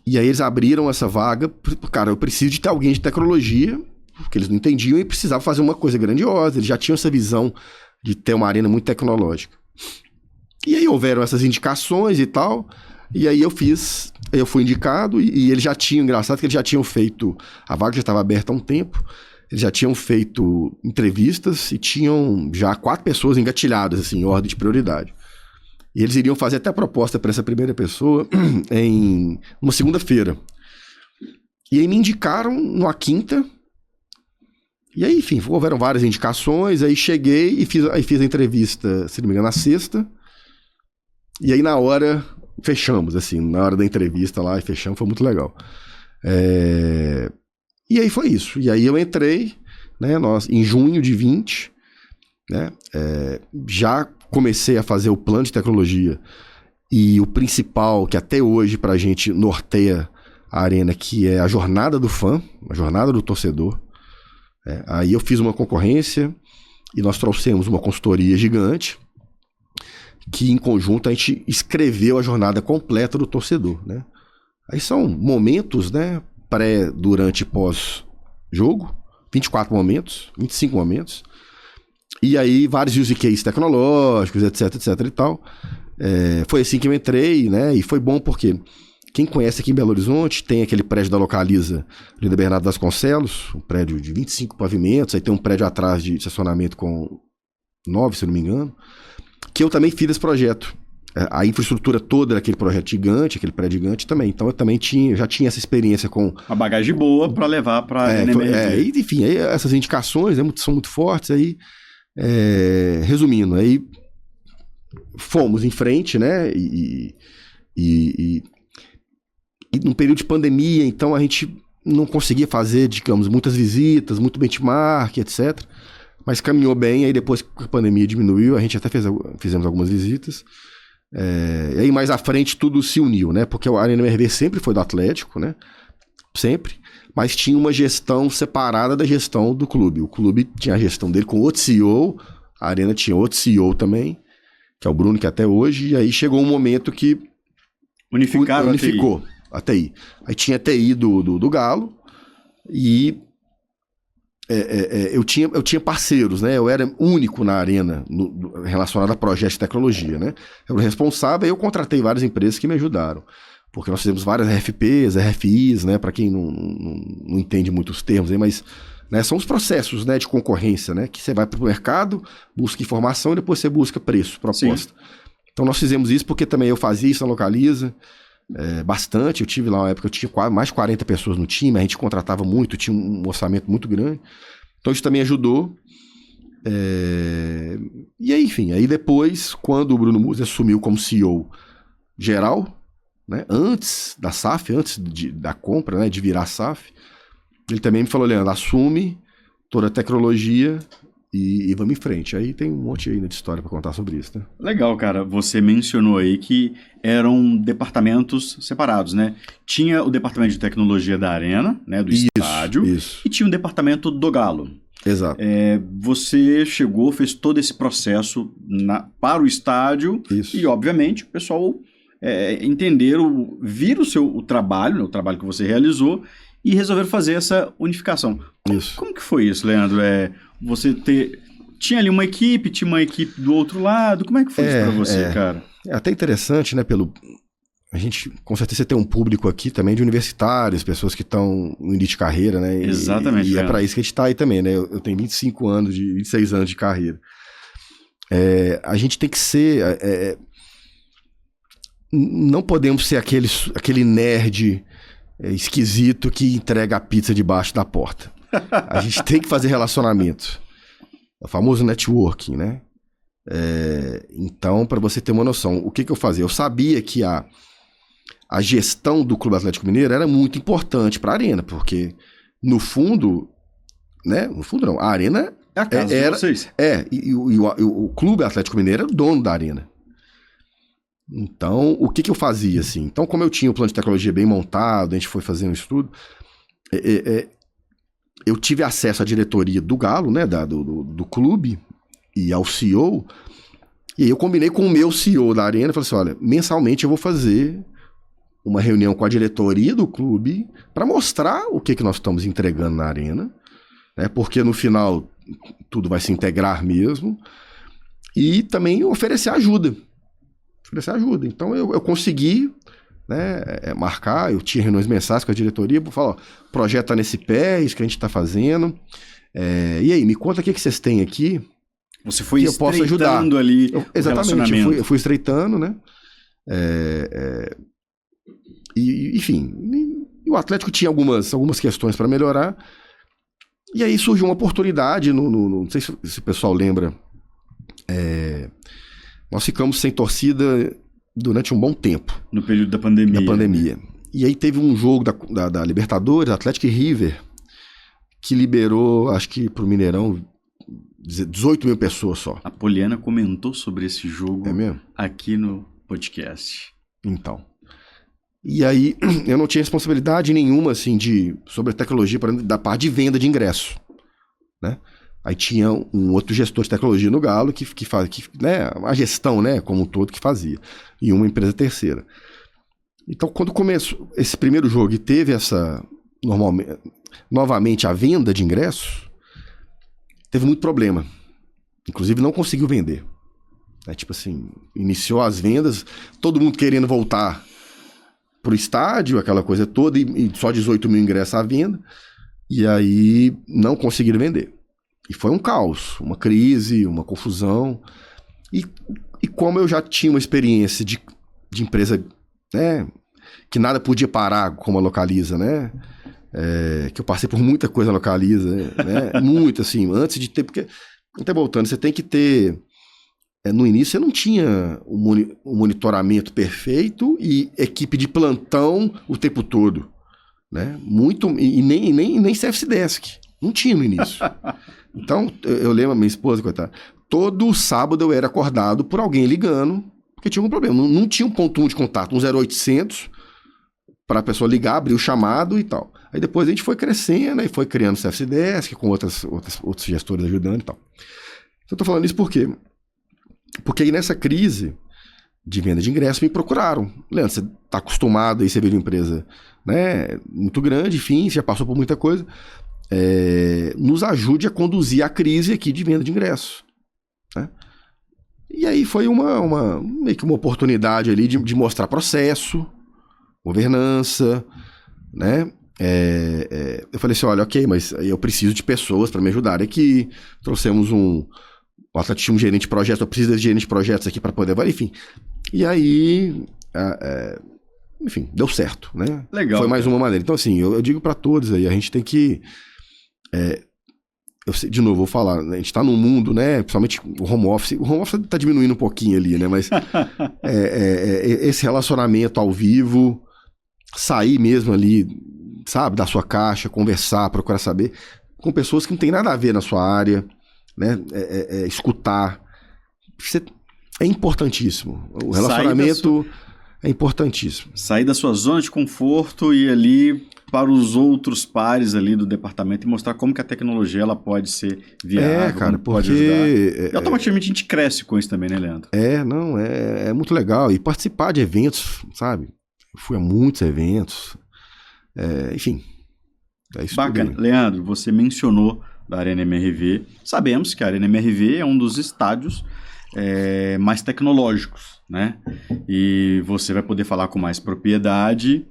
e aí eles abriram essa vaga, cara, eu preciso de ter alguém de tecnologia, porque eles não entendiam e precisavam fazer uma coisa grandiosa, eles já tinham essa visão de ter uma arena muito tecnológica. E aí houveram essas indicações e tal, e aí eu fui indicado, e eles já tinham, engraçado que eles já tinham feito, a vaga já estava aberta há um tempo, eles já tinham feito entrevistas e tinham já 4 pessoas engatilhadas, assim, em ordem de prioridade. E eles iriam fazer até a proposta para essa primeira pessoa em uma segunda-feira. E aí me indicaram numa quinta. E aí, enfim, houveram várias indicações. Aí cheguei e fiz a entrevista, se não me engano, na sexta. E aí na hora, fechamos, assim, na hora da entrevista lá, e fechamos, foi muito legal. E aí foi isso. E aí eu entrei, né, em junho de 20, né, já comecei a fazer o plano de tecnologia e o principal, que até hoje pra gente norteia a Arena, que é a jornada do fã, a jornada do torcedor. Aí eu fiz uma concorrência e nós trouxemos uma consultoria gigante que em conjunto a gente escreveu a jornada completa do torcedor, né? Aí são momentos, né, pré, durante e pós-jogo, 24 momentos, 25 momentos. E aí, vários use cases tecnológicos, etc e tal. Foi assim que eu entrei, né? E foi bom porque quem conhece aqui em Belo Horizonte, tem aquele prédio da Localiza, ali da Bernardo Vasconcelos, um prédio de 25 pavimentos, aí tem um prédio atrás de estacionamento com 9, se eu não me engano, que eu também fiz esse projeto. A infraestrutura toda daquele projeto gigante, aquele prédio gigante também. Então eu também já tinha essa experiência com... Uma bagagem boa para levar para enfim, aí essas indicações, né, são muito fortes, aí... resumindo, aí fomos em frente, né, e num período de pandemia, então a gente não conseguia fazer, digamos, muitas visitas, muito benchmark, etc, mas caminhou bem. Aí depois que a pandemia diminuiu, a gente até fizemos algumas visitas, e aí mais à frente tudo se uniu, né, porque a Arena MRV sempre foi do Atlético, né, sempre, mas tinha uma gestão separada da gestão do clube. O clube tinha a gestão dele com outro CEO, a Arena tinha outro CEO também, que é o Bruno, que até hoje, e aí chegou um momento que unificou a TI. Aí tinha a TI do Galo, e eu tinha parceiros, né? Eu era único na Arena relacionado a projetos de tecnologia, né? Eu era responsável, e eu contratei várias empresas que me ajudaram. Porque nós fizemos várias RFPs, RFIs, né, para quem não entende muito os termos aí, mas, né, são os processos, né, de concorrência, né, que você vai para o mercado, busca informação e depois você busca preço, proposta. Sim. Então nós fizemos isso porque também eu fazia isso na Localiza, bastante. Eu tive lá uma época, eu tinha mais de 40 pessoas no time, a gente contratava muito, tinha um orçamento muito grande. Então isso também ajudou. E aí, enfim, aí depois, quando o Bruno Musi assumiu como CEO geral, né, antes da SAF, antes da compra, né, de virar SAF, ele também me falou, Leandro, assume toda a tecnologia e vamos em frente. Aí tem um monte aí de história para contar sobre isso, né? Legal, cara. Você mencionou aí que eram departamentos separados, né? Tinha o departamento de tecnologia da Arena, né, do estádio, e tinha o departamento do Galo. Exato. Você chegou, fez todo esse processo para o estádio. Isso. E, obviamente, o pessoal... vir o trabalho, né, o trabalho que você realizou, e resolveram fazer essa unificação. Como que foi isso, Leandro? Tinha ali uma equipe, tinha uma equipe do outro lado, como é que foi isso para você, cara? É até interessante, né, a gente, com certeza, tem um público aqui também de universitários, pessoas que estão no início de carreira, né? Exatamente. E é para isso que a gente está aí também, né? Eu tenho 26 anos de carreira. A gente tem que ser... não podemos ser aquele nerd esquisito que entrega a pizza debaixo da porta. A gente tem que fazer relacionamento. É o famoso networking, né? Então, para você ter uma noção, o que eu fazia? Eu sabia que a gestão do Clube Atlético Mineiro era muito importante para a Arena, porque no fundo, né? No fundo não, a Arena é a casa de vocês. E o Clube Atlético Mineiro era o dono da Arena. Então, o que eu fazia, assim? Então, como eu tinha o plano de tecnologia bem montado, a gente foi fazendo um estudo, eu tive acesso à diretoria do Galo, né, do clube, e ao CEO, e aí eu combinei com o meu CEO da Arena, e falei assim, olha, mensalmente eu vou fazer uma reunião com a diretoria do clube para mostrar o que nós estamos entregando na Arena, né, porque no final tudo vai se integrar mesmo, e também oferecer ajuda. Então eu consegui, né, marcar, eu tinha reuniões mensais com a diretoria, para falar, ó, o projeto está nesse pé, isso que a gente está fazendo, e aí, me conta o que vocês têm aqui. Você foi que eu posso ajudar ali exatamente, eu fui estreitando, né? Enfim, e o Atlético tinha algumas questões para melhorar. E aí surgiu uma oportunidade, não sei se o pessoal lembra, nós ficamos sem torcida durante um bom tempo. No período da pandemia. E aí teve um jogo da Libertadores, Atlético e River, que liberou, acho que pro Mineirão, 18 mil pessoas só. A Poliana comentou sobre esse jogo aqui no podcast. Então. E aí, eu não tinha responsabilidade nenhuma, assim, sobre a tecnologia da parte de venda de ingresso, né? Aí tinha um outro gestor de tecnologia no Galo que né, a gestão, né, como um todo que fazia. E uma empresa terceira. Então, quando começou esse primeiro jogo e teve novamente a venda de ingressos, teve muito problema. Inclusive, não conseguiu vender. Tipo assim, iniciou as vendas, todo mundo querendo voltar pro estádio, aquela coisa toda, e só 18 mil ingressos à venda. E aí, não conseguiram vender. E foi um caos, uma crise, uma confusão. E como eu já tinha uma experiência de empresa, né, que nada podia parar como a Localiza, né? Que eu passei por muita coisa na Localiza, né? Muito, assim, antes de ter... Porque, até voltando, você tem que ter... no início você não tinha um monitoramento perfeito e equipe de plantão o tempo todo, né? E nem Service Desk. Não tinha no início. Então, eu lembro, minha esposa, coitada, todo sábado eu era acordado por alguém ligando, porque tinha algum problema. Não tinha um ponto 1 de contato, um 0800, para a pessoa ligar, abrir o chamado e tal. Aí depois a gente foi crescendo, aí foi criando o Service Desk, com outros gestores ajudando e tal. Então, eu tô falando isso por quê? Porque aí nessa crise de venda de ingresso me procuraram. Leandro, você tá acostumado aí, você veio de uma empresa, né, muito grande, enfim, você já passou por muita coisa. Nos ajude a conduzir a crise aqui de venda de ingresso, né? E aí foi meio que uma oportunidade ali de mostrar processo, governança, né? Eu falei assim, olha, ok, mas eu preciso de pessoas para me ajudarem aqui. Trouxemos o Atlético tinha um gerente de projetos, eu preciso de gerente de projetos aqui para poder, enfim. E aí, enfim, deu certo, né? Legal. Foi mais uma maneira. Então, assim, eu digo para todos aí, a gente tem que... de novo, vou falar, né? A gente tá num mundo, né? Principalmente o home office tá diminuindo um pouquinho ali, né? Mas esse relacionamento ao vivo, sair mesmo ali, sabe, da sua caixa, conversar, procurar saber, com pessoas que não tem nada a ver na sua área, né? Escutar. É importantíssimo. O relacionamento é importantíssimo. Sair da sua zona de conforto e ir ali para os outros pares ali do departamento e mostrar como que a tecnologia ela pode ser viável, cara, pode ajudar. E automaticamente a gente cresce com isso também, né, Leandro? É muito legal. E participar de eventos, sabe? Eu fui a muitos eventos. Enfim. É isso. Bacana. Leandro, você mencionou da Arena MRV. Sabemos que a Arena MRV é um dos estádios mais tecnológicos, né? E você vai poder falar com mais propriedade.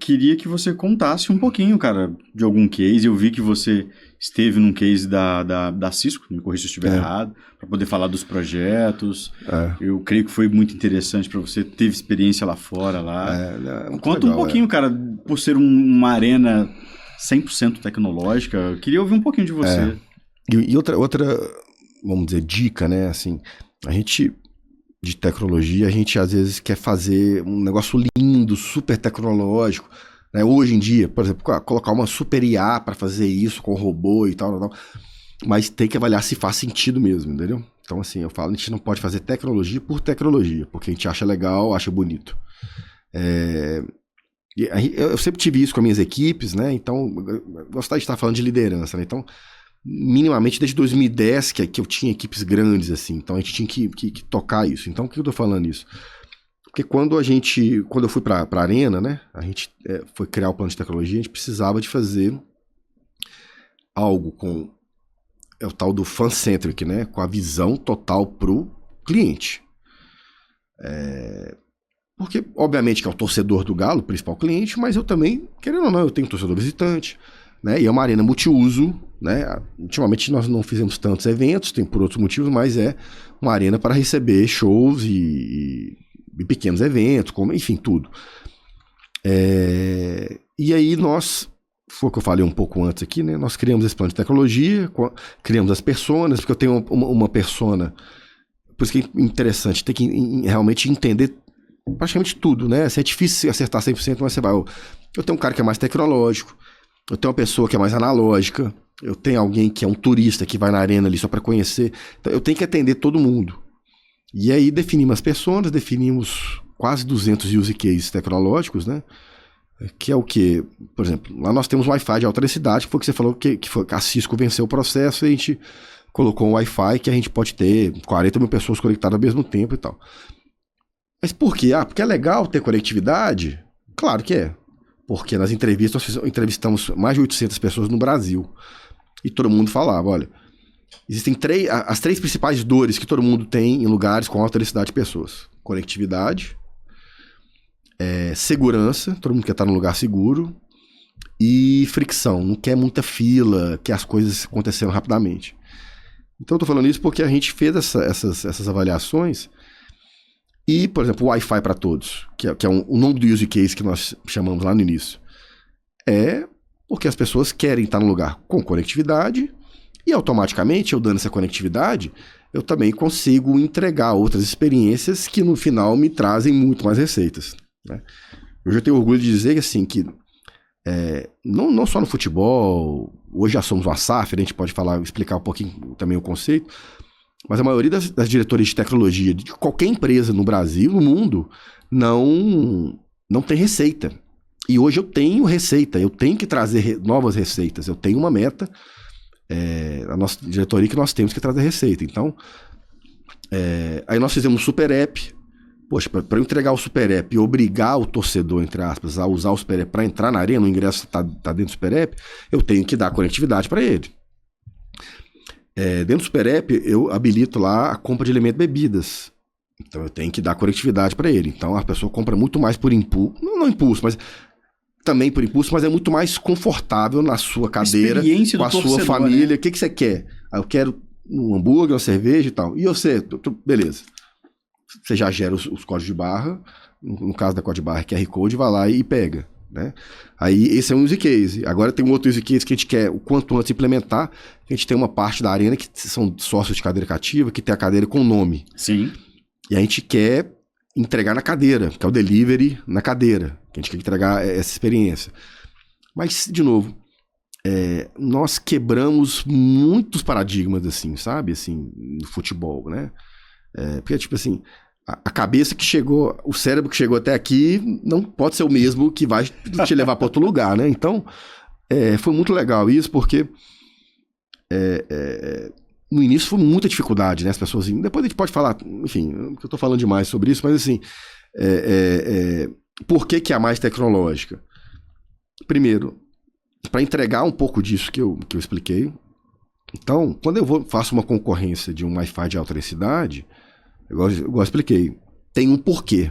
Queria que você contasse um pouquinho, cara, de algum case. Eu vi que você esteve num case da Cisco, me corrija se eu estiver errado, para poder falar dos projetos. Eu creio que foi muito interessante para você, teve experiência lá fora. Conta legal, um pouquinho, cara, por ser uma arena 100% tecnológica. Eu queria ouvir um pouquinho de você. E outra, vamos dizer, dica, né? Assim, a gente, de tecnologia, a gente às vezes quer fazer um negócio lindo, super tecnológico, né? Hoje em dia, por exemplo, colocar uma super IA para fazer isso com robô e tal, mas tem que avaliar se faz sentido mesmo, entendeu? Então, assim, eu falo, a gente não pode fazer tecnologia por tecnologia, porque a gente acha legal, acha bonito. Eu sempre tive isso com as minhas equipes, né? Então, eu gostaria de estar falando de liderança, né? Então, minimamente desde 2010 que eu tinha equipes grandes, assim, então a gente tinha que tocar isso. Então, por que eu tô falando isso? Porque quando eu fui pra Arena, né, a gente foi criar o plano de tecnologia, a gente precisava de fazer algo com o tal do fan-centric, né, com a visão total pro cliente. Porque, obviamente, que é o torcedor do Galo, o principal cliente, mas eu também, querendo ou não, eu tenho um torcedor visitante, né, e é uma arena multiuso, né? Ultimamente nós não fizemos tantos eventos, tem por outros motivos, mas é uma arena para receber shows e pequenos eventos, enfim, tudo. E aí foi o que eu falei um pouco antes aqui, né? Nós criamos esse plano de tecnologia, criamos as personas, porque eu tenho uma persona, por isso que é interessante, tem que realmente entender praticamente tudo, né? É difícil acertar 100%, mas você vai. Eu tenho um cara que é mais tecnológico, eu tenho uma pessoa que é mais analógica, eu tenho alguém que é um turista que vai na arena ali só para conhecer. Então eu tenho que atender todo mundo. E aí definimos as pessoas, definimos quase 200 use cases tecnológicos, né? Que é o quê? Por exemplo, lá nós temos Wi-Fi de alta densidade, que foi o que você falou que a Cisco venceu o processo e a gente colocou um Wi-Fi que a gente pode ter 40 mil pessoas conectadas ao mesmo tempo e tal. Mas por quê? Porque é legal ter conectividade? Claro que é. Porque nas entrevistas nós entrevistamos mais de 800 pessoas no Brasil. E todo mundo falava, olha, existem as 3 principais dores que todo mundo tem em lugares com alta densidade de pessoas. Conectividade, segurança, todo mundo quer estar num lugar seguro, e fricção, não quer muita fila, quer as coisas acontecendo rapidamente. Então eu tô falando isso porque a gente fez essas avaliações e, por exemplo, o Wi-Fi para todos, que é o nome do use case que nós chamamos lá no início, porque as pessoas querem estar num lugar com conectividade e automaticamente, eu dando essa conectividade, eu também consigo entregar outras experiências que no final me trazem muito mais receitas, né? Eu já tenho orgulho de dizer assim, que não só no futebol, hoje já somos uma SAF, a gente pode explicar um pouquinho também o conceito, mas a maioria das diretorias de tecnologia de qualquer empresa no Brasil, no mundo, não tem receita. E hoje eu tenho receita, eu tenho que trazer novas receitas, eu tenho uma meta, a nossa diretoria que nós temos que trazer receita. Então, aí nós fizemos um super app. Poxa, para eu entregar o super app e obrigar o torcedor, entre aspas, a usar o super app para entrar na arena, o ingresso tá dentro do super app, eu tenho que dar conectividade para ele. Dentro do super app, eu habilito lá a compra de alimentos e bebidas. Então eu tenho que dar conectividade para ele. Então a pessoa compra muito mais por impulso, não impulso, mas também por impulso, mas é muito mais confortável na sua cadeira, com a sua família. Né? O que você quer? Eu quero um hambúrguer, uma cerveja e tal. E você, beleza. Você já gera os códigos de barra, no caso da código de barra, QR Code, vai lá e pega, né? Aí esse é um use case. Agora tem um outro use case que a gente quer o quanto antes implementar. A gente tem uma parte da arena que são sócios de cadeira cativa, que tem a cadeira com nome. Sim. E a gente quer entregar na cadeira, que é o delivery na cadeira, que a gente quer entregar essa experiência. Mas, de novo, nós quebramos muitos paradigmas, assim, sabe? Assim, no futebol, né? Porque, tipo assim, a cabeça que chegou, o cérebro que chegou até aqui não pode ser o mesmo que vai te levar para outro lugar, né? Então, foi muito legal isso, porque no início foi muita dificuldade, né? As pessoas, depois a gente pode falar, enfim, eu tô falando demais sobre isso, mas assim, por que é a mais tecnológica? Primeiro, para entregar um pouco disso que eu expliquei, Então, quando faço uma concorrência de um Wi-Fi de alta densidade, igual eu expliquei, tem um porquê.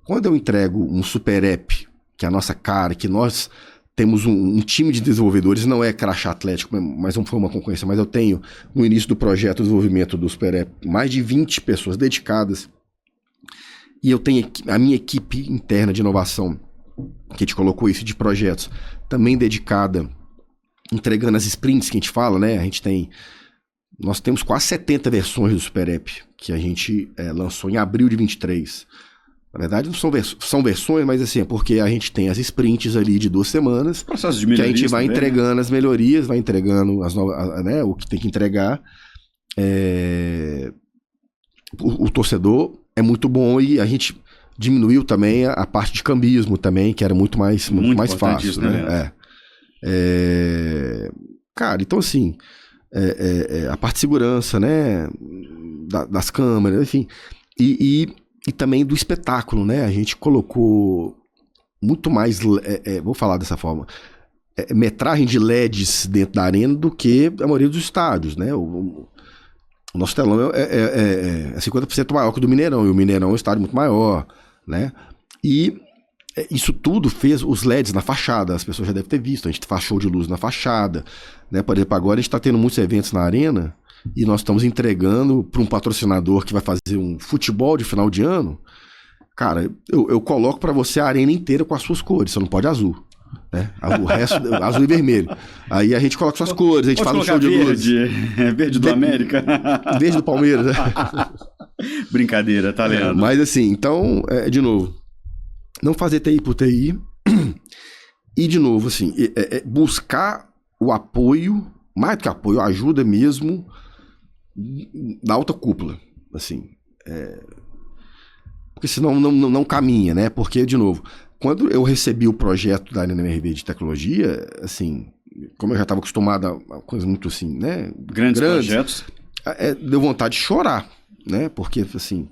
Quando eu entrego um super app, que é a nossa cara, que nós temos um time de desenvolvedores, não é crachá atlético, mas não foi uma concorrência, mas eu tenho, no início do projeto, o desenvolvimento do super app, mais de 20 pessoas dedicadas, e eu tenho a minha equipe interna de inovação, que a gente colocou isso de projetos, também dedicada, entregando as sprints que a gente fala, né? Nós temos quase 70 versões do Super App que a gente lançou em abril de 23. Na verdade, não são versões, mas assim, é porque a gente tem as sprints ali de 2 semanas, processo de melhoria, que a gente vai também, entregando as melhorias, vai entregando as novas, né, o que tem que entregar. O torcedor é muito bom e a gente diminuiu também a parte de cambismo também, que era muito mais fácil, isso, né? Cara, então assim, a parte de segurança, né, das câmeras, enfim, e também do espetáculo, né? A gente colocou muito mais, vou falar dessa forma, metragem de LEDs dentro da arena do que a maioria dos estádios, né? O nosso telão é 50% maior que o do Mineirão, e o Mineirão é um estádio muito maior, né? E isso tudo fez os LEDs na fachada, as pessoas já devem ter visto, a gente faz show de luz na fachada, né? Por exemplo, agora a gente está tendo muitos eventos na arena, e nós estamos entregando para um patrocinador que vai fazer um futebol de final de ano. Cara, eu coloco para você a arena inteira com as suas cores, você não pode azul, né? O resto, azul e vermelho. Aí a gente coloca suas cores, a gente faz um show de luz. Verde do América. Verde do Palmeiras, né? Brincadeira, tá lendo. Mas assim, então, de novo, não fazer TI por TI. E de novo, assim, buscar o apoio, mais do que apoio, ajuda mesmo da alta cúpula, assim, porque senão não caminha, né? Porque, de novo, quando eu recebi o projeto da NMRV de tecnologia, assim, como eu já estava acostumado a coisas muito assim, né? Grandes projetos. Deu vontade de chorar, né? Porque, assim,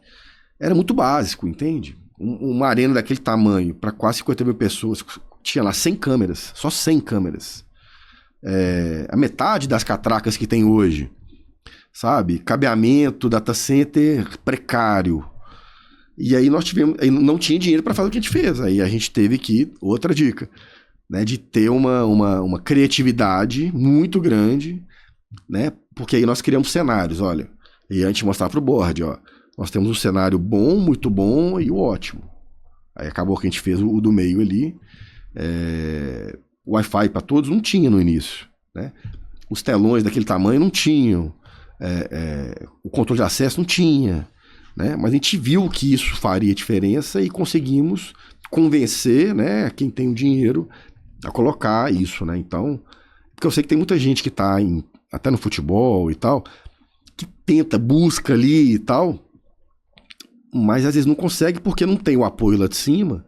era muito básico, entende? Uma arena daquele tamanho, para quase 50 mil pessoas, tinha lá 100 câmeras, só 100 câmeras. A metade das catracas que tem hoje, sabe? Cabeamento, data center precário. E aí não tinha dinheiro para fazer o que a gente fez. Aí a gente teve que, outra dica, né, de ter uma criatividade muito grande, né? Porque aí nós criamos cenários, olha. E a gente mostrar para o board, ó. Nós temos um cenário bom, muito bom e o ótimo. Aí acabou que a gente fez o do meio ali. Wi-Fi para todos não tinha no início, né? Os telões daquele tamanho não tinham. O controle de acesso não tinha, né? Mas a gente viu que isso faria diferença e conseguimos convencer, né, quem tem o dinheiro a colocar isso, né? Então, porque eu sei que tem muita gente que está até no futebol e tal, que tenta, busca ali e tal, mas às vezes não consegue porque não tem o apoio lá de cima.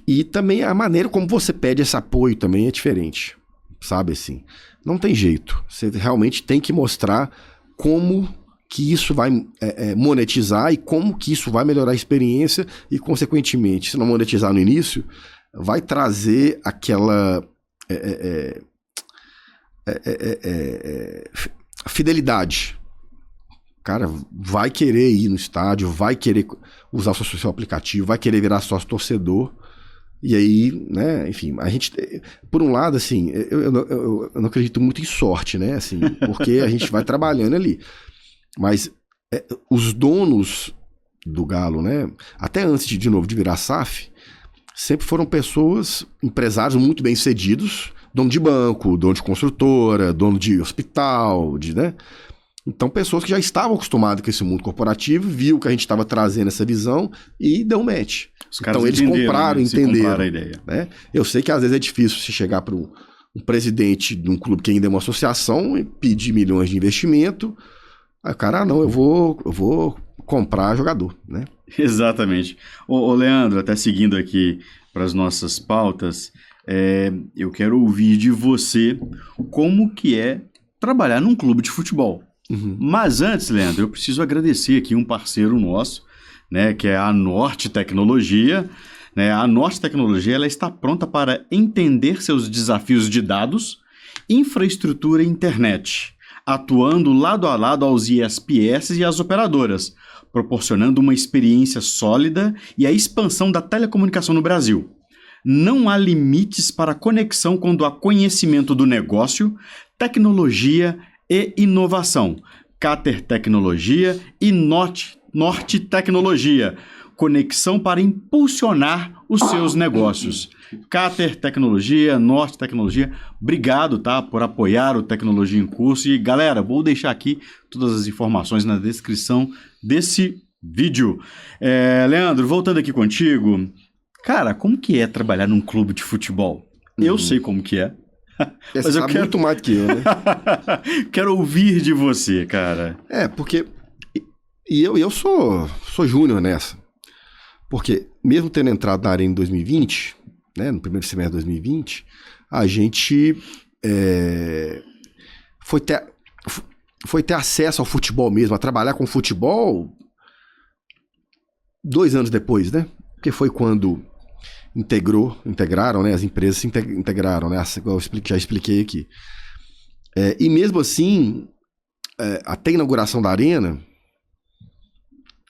E também a maneira como você pede esse apoio também é diferente, sabe assim? Não tem jeito. Você realmente tem que mostrar como que isso vai monetizar e como que isso vai melhorar a experiência e, consequentemente, se não monetizar no início, vai trazer aquela fidelidade. O cara vai querer ir no estádio, vai querer usar o seu aplicativo, vai querer virar sócio torcedor. E aí, né, enfim, a gente, por um lado, assim, eu não acredito muito em sorte, né, assim, porque a gente vai trabalhando ali. Mas os donos do Galo, né, até antes de novo, de virar SAF, sempre foram pessoas, empresários muito bem-sucedidos, dono de banco, dono de construtora, dono de hospital, né? Então, pessoas que já estavam acostumadas com esse mundo corporativo, viu que a gente estava trazendo essa visão e deu match. Então, eles compraram, né? Entenderam. A ideia. Né? Eu sei que às vezes é difícil se chegar para um presidente de um clube que ainda é uma associação e pedir milhões de investimento. Aí o cara, não, eu vou comprar jogador, né? Exatamente. Ô Leandro, até seguindo aqui para as nossas pautas, eu quero ouvir de você como que é trabalhar num clube de futebol. Uhum. Mas antes, Leandro, eu preciso agradecer aqui um parceiro nosso, né, que é a Norte Tecnologia. Né? A Norte Tecnologia ela está pronta para entender seus desafios de dados infraestrutura e internet, atuando lado a lado aos ISPs e às operadoras, proporcionando uma experiência sólida e a expansão da telecomunicação no Brasil. Não há limites para a conexão quando há conhecimento do negócio, tecnologia e inovação. Cater Tecnologia e Norte Tecnologia. Conexão para impulsionar os seus negócios. Cater Tecnologia, Norte Tecnologia, obrigado, tá, por apoiar o Tecnologia em Curso. E galera, vou deixar aqui todas as informações na descrição desse vídeo. Leandro, voltando aqui contigo, cara, como que é trabalhar num clube de futebol? Eu sei como que é. Mas eu quero muito mais do que eu, né? Quero ouvir de você, cara. Porque eu sou júnior nessa. Porque mesmo tendo entrado na Arena em 2020, né, no primeiro semestre de 2020, a gente foi ter acesso ao futebol mesmo, a trabalhar com futebol 2 anos depois, né? Porque foi quando integraram, né? As empresas se integraram, né? Eu já expliquei aqui. E mesmo assim, até a inauguração da Arena,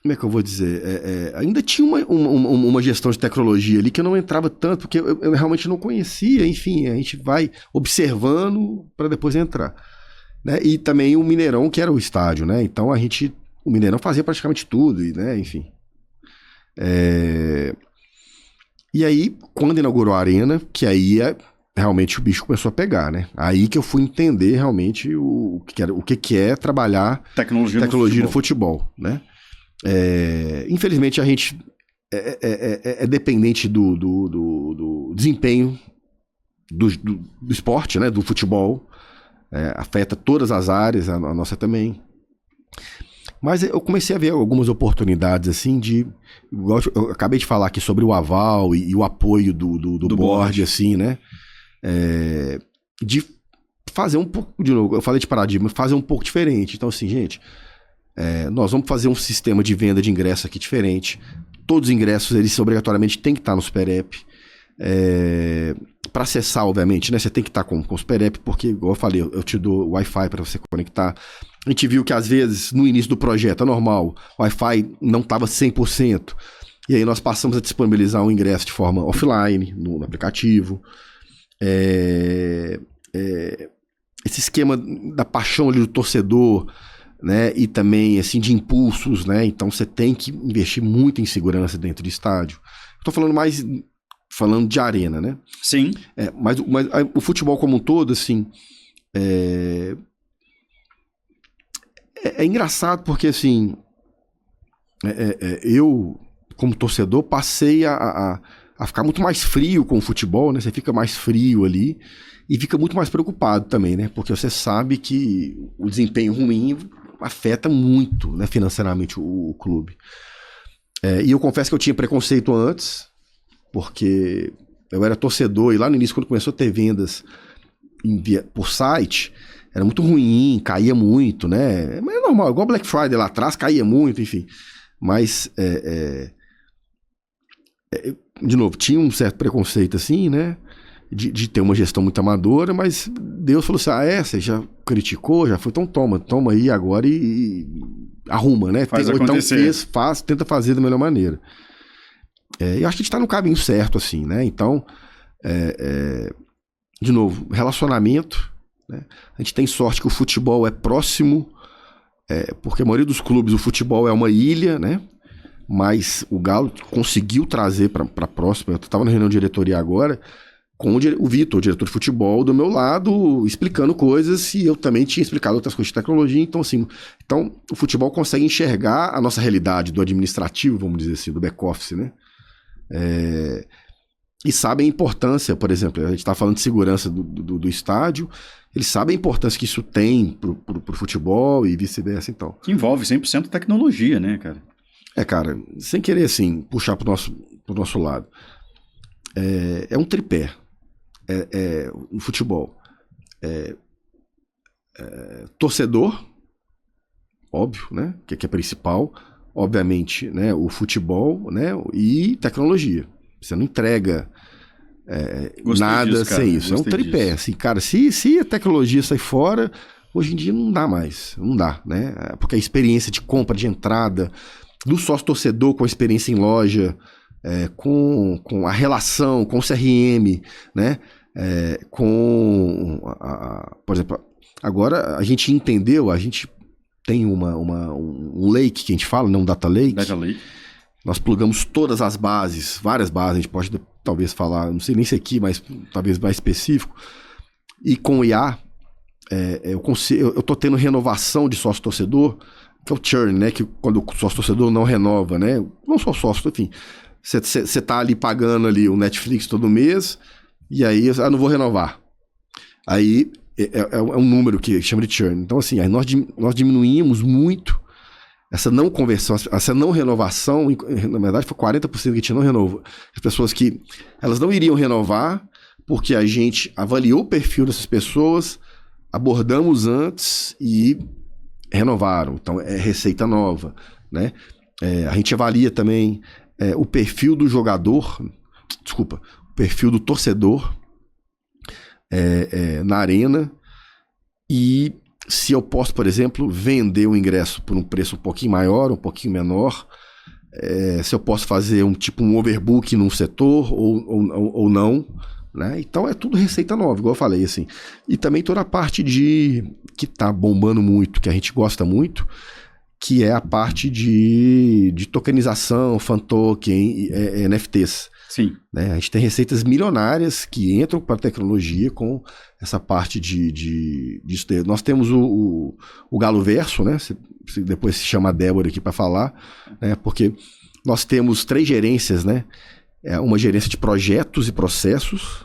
como é que eu vou dizer? Ainda tinha uma gestão de tecnologia ali que eu não entrava tanto, porque eu realmente não conhecia. Enfim, a gente vai observando para depois entrar. Né? E também o Mineirão, que era o estádio, né? Então o Mineirão fazia praticamente tudo, né? Enfim. E aí, quando inaugurou a Arena, que aí realmente o bicho começou a pegar, né? Aí que eu fui entender realmente o que é trabalhar tecnologia no futebol, né? Infelizmente a gente é dependente do desempenho do esporte, né? Do futebol, afeta todas as áreas, a nossa também. Mas eu comecei a ver algumas oportunidades assim eu acabei de falar aqui sobre o aval e o apoio do board, assim, né? De fazer um pouco, de novo, eu falei de paradigma, fazer um pouco diferente. Então assim, gente, nós vamos fazer um sistema de venda de ingresso aqui diferente. Todos os ingressos, eles obrigatoriamente têm que estar no Super App. Para acessar, obviamente, né? Você tem que estar com o Super App, porque, igual eu falei, eu te dou Wi-Fi para você conectar. A gente viu que, às vezes, no início do projeto, é normal, o Wi-Fi não estava 100%. E aí nós passamos a disponibilizar um ingresso de forma offline, no aplicativo. Esse esquema da paixão ali do torcedor, né? E também, assim, de impulsos, né? Então você tem que investir muito em segurança dentro do estádio. Estou falando de arena, né? Sim. Mas o futebol como um todo, assim, é engraçado porque, assim, eu, como torcedor, passei a ficar muito mais frio com o futebol, né? Você fica mais frio ali e fica muito mais preocupado também, né? Porque você sabe que o desempenho ruim afeta muito, né, financeiramente o clube. E eu confesso que eu tinha preconceito antes, porque eu era torcedor e lá no início, quando começou a ter vendas por site, era muito ruim, caía muito, né? Mas é normal, igual Black Friday lá atrás, caía muito, enfim. Mas, de novo, tinha um certo preconceito assim, né? De ter uma gestão muito amadora, mas Deus falou assim, você já criticou, já foi, então toma aí agora e arruma, né? Então tenta fazer da melhor maneira. Eu acho que a gente tá no caminho certo, assim, né? Então, de novo, relacionamento, né? A gente tem sorte que o futebol é próximo, porque a maioria dos clubes, o futebol é uma ilha, né? Mas o Galo conseguiu trazer para próximo. Eu estava na reunião de diretoria agora, com o Vitor, o diretor de futebol, do meu lado, explicando coisas, e eu também tinha explicado outras coisas de tecnologia. Então, assim, o futebol consegue enxergar a nossa realidade do administrativo, vamos dizer assim, do back-office, né? E sabem a importância, por exemplo, a gente está falando de segurança do estádio, eles sabem a importância que isso tem pro futebol e vice-versa, então. Que envolve 100% tecnologia, né, cara? Cara, sem querer, assim, puxar pro nosso lado. É um tripé. O futebol. Torcedor, óbvio, né? Que é principal. Obviamente, né? O futebol, né? E tecnologia. Você não entrega nada disso, cara. sem isso. É um tripé. Assim, cara, se a tecnologia sair fora, hoje em dia não dá mais. Não dá, né? Porque a experiência de compra, de entrada, do sócio-torcedor com a experiência em loja, com a relação, com o CRM, né? Por exemplo, agora a gente entendeu, a gente tem um lake que a gente fala, né? Um data lake. Data lake. Nós plugamos todas as bases, várias bases, a gente pode talvez falar, não sei nem se aqui, mas talvez mais específico. E com o IA, eu estou tendo renovação de sócio-torcedor, que é o churn, né? Que quando o sócio-torcedor não renova, né? Não só sócio, enfim. Você está ali pagando ali o Netflix todo mês, e aí, não vou renovar. Aí é um número que chama de churn. Então, assim, aí nós diminuímos muito essa não conversão, essa não renovação. Na verdade, foi 40% que a gente não renovou. As pessoas que elas não iriam renovar, porque a gente avaliou o perfil dessas pessoas, abordamos antes e renovaram. Então, é receita nova, né? A gente avalia também o perfil do jogador, o perfil do torcedor na arena, e se eu posso, por exemplo, vender o ingresso por um preço um pouquinho maior, um pouquinho menor, se eu posso fazer um overbook num setor ou não, né? Então é tudo receita nova, igual eu falei, assim. E também toda a parte que tá bombando muito, que a gente gosta muito, que é a parte de tokenização, fan token, NFTs. Sim. Né? A gente tem receitas milionárias que entram para a tecnologia com essa parte disso. Nós temos o Galo Verso, né? Depois se chama a Débora aqui para falar, né? Porque nós temos 3 gerências, né? Uma gerência de projetos e processos.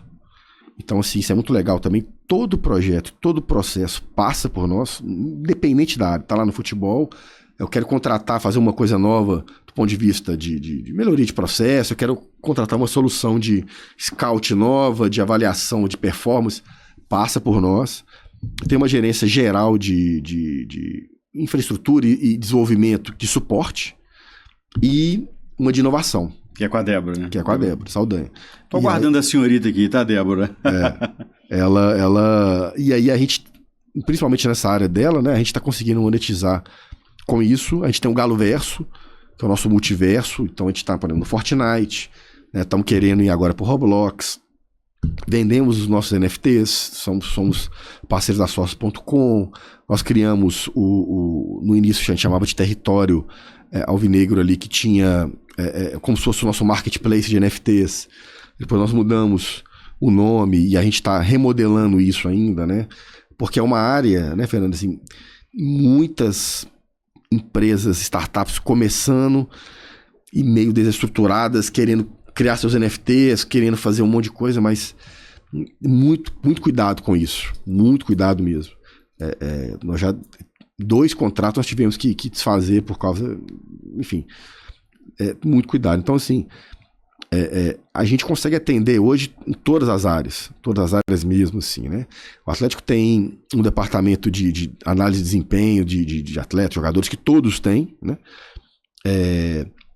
Então, assim, isso é muito legal também. Todo projeto, todo processo passa por nós, independente da área. Tá lá no futebol, eu quero contratar, fazer uma coisa nova do ponto de vista de melhoria de processo, eu quero contratar uma solução de scout nova, de avaliação de performance, passa por nós. Tem uma gerência geral de infraestrutura e desenvolvimento de suporte e uma de inovação. Que é com a Débora, né? Que é com a Débora Saldanha. Tô aguardando a senhorita aqui, tá, Débora? Ela... E aí a gente, principalmente nessa área dela, né? A gente tá conseguindo monetizar com isso. A gente tem o Galo Verso, que é o nosso multiverso. Então a gente tá, por exemplo, no Fortnite, né? Estamos querendo ir agora pro Roblox. Vendemos os nossos NFTs, somos parceiros da Source.com. Nós criamos no início a gente chamava de território alvinegro ali, que tinha como se fosse o nosso marketplace de NFTs. Depois nós mudamos o nome e a gente está remodelando isso ainda, né? Porque é uma área, né, Fernando, assim, muitas empresas, startups começando e meio desestruturadas, querendo criar seus NFTs, querendo fazer um monte de coisa, mas muito, muito cuidado com isso. Muito cuidado mesmo. Nós já 2 contratos nós tivemos que desfazer por causa... Enfim, muito cuidado. Então, assim, a gente consegue atender hoje em todas as áreas mesmo, assim, né? O Atlético tem um departamento de análise de desempenho de atletas, jogadores, que todos têm, né?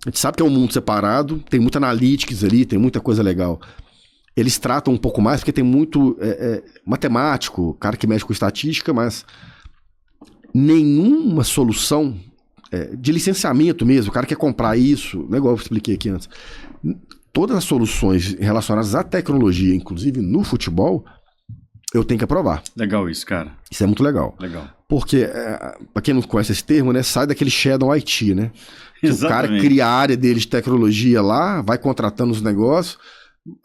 A gente sabe que é um mundo separado, tem muita analytics ali, tem muita coisa legal. Eles tratam um pouco mais, porque tem muito matemático, cara que mexe com estatística, mas nenhuma solução de licenciamento mesmo, o cara quer comprar isso, não é igual eu expliquei aqui antes. Todas as soluções relacionadas à tecnologia, inclusive no futebol, eu tenho que aprovar. Legal isso, cara. Isso é muito legal. Legal. Porque, para quem não conhece esse termo, né, sai daquele shadow IT, né? O cara cria a área dele de tecnologia lá, vai contratando os negócios,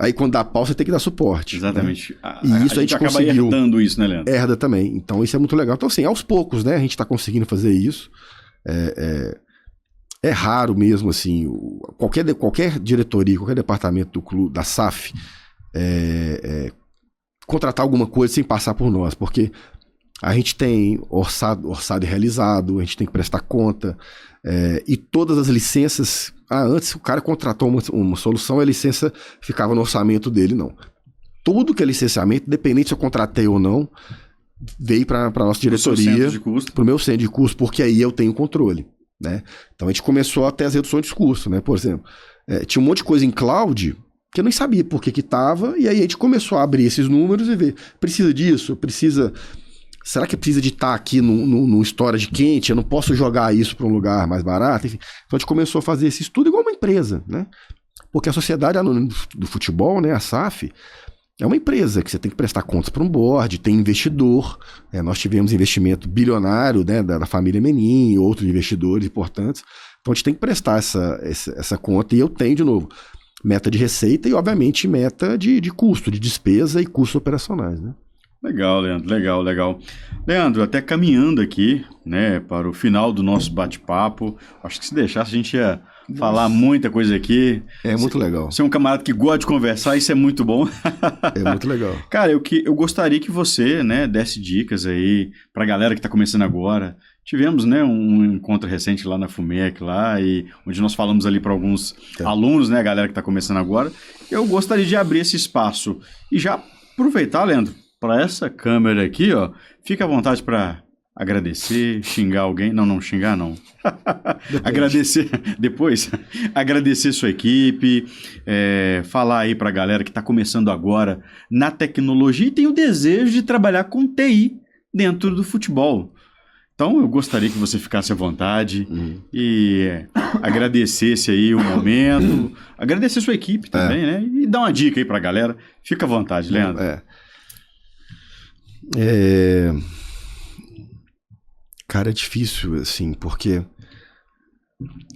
aí quando dá pau, você tem que dar suporte. Exatamente. Né? E isso a gente acaba conseguiu. herdando isso, né, Leandro? Herda também. Então isso é muito legal. Então, assim, aos poucos, né, a gente está conseguindo fazer isso. É raro mesmo, assim, qualquer diretoria, qualquer departamento do clube, da SAF, contratar alguma coisa sem passar por nós, porque a gente tem orçado e realizado, a gente tem que prestar conta, e todas as licenças... antes o cara contratou uma solução, a licença ficava no orçamento dele, não. Tudo que é licenciamento, independente se eu contratei ou não, veio para a nossa diretoria, para o meu centro de custo, porque aí eu tenho controle, né? Então a gente começou até as reduções de custo, né? Por exemplo, tinha um monte de coisa em cloud, que eu nem sabia por que tava, e aí a gente começou a abrir esses números e ver, precisa disso, precisa... Será que precisa de estar aqui no storage quente? Eu não posso jogar isso para um lugar mais barato? Enfim, então a gente começou a fazer esse estudo igual uma empresa, né? Porque a Sociedade Anônima do Futebol, né, a SAF, é uma empresa que você tem que prestar contas para um board, tem investidor, nós tivemos investimento bilionário, né, da família Menin e outros investidores importantes, então a gente tem que prestar essa conta, e eu tenho, de novo, meta de receita e, obviamente, meta de custo, de despesa e custos operacionais, né? Legal, Leandro, legal. Leandro, até caminhando aqui, né, para o final do nosso bate-papo, acho que se deixasse a gente ia falar muita coisa aqui. É muito legal. Você é um camarada que gosta de conversar, isso é muito bom. É muito legal. Cara, eu gostaria que você, né, desse dicas aí para a galera que está começando agora. Tivemos, né, um encontro recente lá na FUMEC, lá, e onde nós falamos ali para alguns alunos, né, a galera que está começando agora. Eu gostaria de abrir esse espaço e já aproveitar, Leandro, para essa câmera aqui, ó, fica à vontade para agradecer, xingar alguém. Não xingar não. Agradecer, depois, agradecer sua equipe, falar aí para a galera que está começando agora na tecnologia e tem o desejo de trabalhar com TI dentro do futebol. Então, eu gostaria que você ficasse à vontade e agradecesse aí o momento, agradecer sua equipe também, né? E dar uma dica aí para a galera. Fica à vontade, Leandro. Cara, é difícil, assim, porque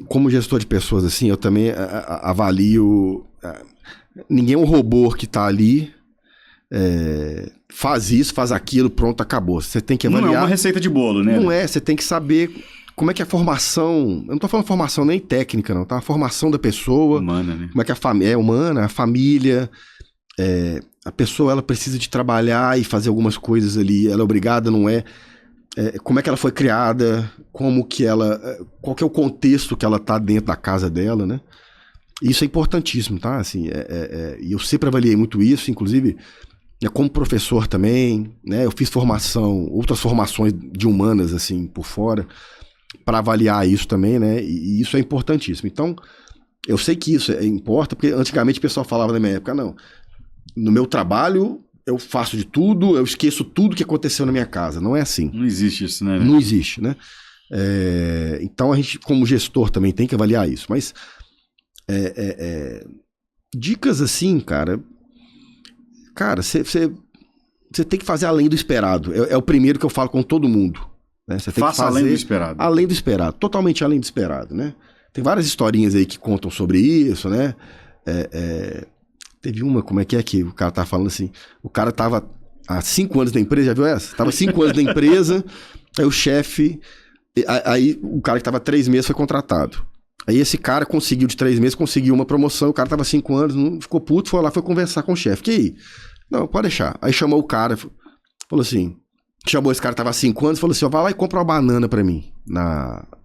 como gestor de pessoas, assim, eu também avalio... Ninguém é um robô que tá ali, faz isso, faz aquilo, pronto, acabou. Você tem que avaliar... Não é uma receita de bolo, né? Não é, você tem que saber como é que é a formação... Eu não tô falando formação nem técnica, não, tá? A formação da pessoa... Humana, né? Como é que a família... humana, a família... a pessoa, ela precisa de trabalhar e fazer algumas coisas ali, ela é obrigada, não é? Como é que ela foi criada, como que ela... qual que é o contexto que ela tá dentro da casa dela, né? Isso é importantíssimo, tá? Assim, e eu sempre avaliei muito isso, inclusive, como professor também, né? Eu fiz outras formações de humanas, assim, por fora, para avaliar isso também, né? E isso é importantíssimo. Então, eu sei que isso importa, porque antigamente o pessoal falava na minha época, não... No meu trabalho, eu faço de tudo, eu esqueço tudo que aconteceu na minha casa. Não é assim. Não existe isso, né? Não existe, né? Então, a gente, como gestor, também tem que avaliar isso. Mas, dicas assim, cara... Cara, você tem que fazer além do esperado. É o primeiro que eu falo com todo mundo. Né? Você tem que fazer além do esperado. Além do esperado. Totalmente além do esperado, né? Tem várias historinhas aí que contam sobre isso, né? Teve uma, como é que o cara tava falando assim, o cara tava há 5 anos na empresa, já viu essa? Tava 5 anos na empresa, aí o chefe, aí o cara que tava 3 meses foi contratado. Aí esse cara conseguiu, de 3 meses, conseguiu uma promoção, o cara tava 5 anos, não ficou puto, foi lá, foi conversar com o chefe. Que aí? Não, pode deixar. Aí chamou o cara, falou assim, chamou esse cara que tava há 5 anos, falou assim, ó, vai lá e compra uma banana pra mim,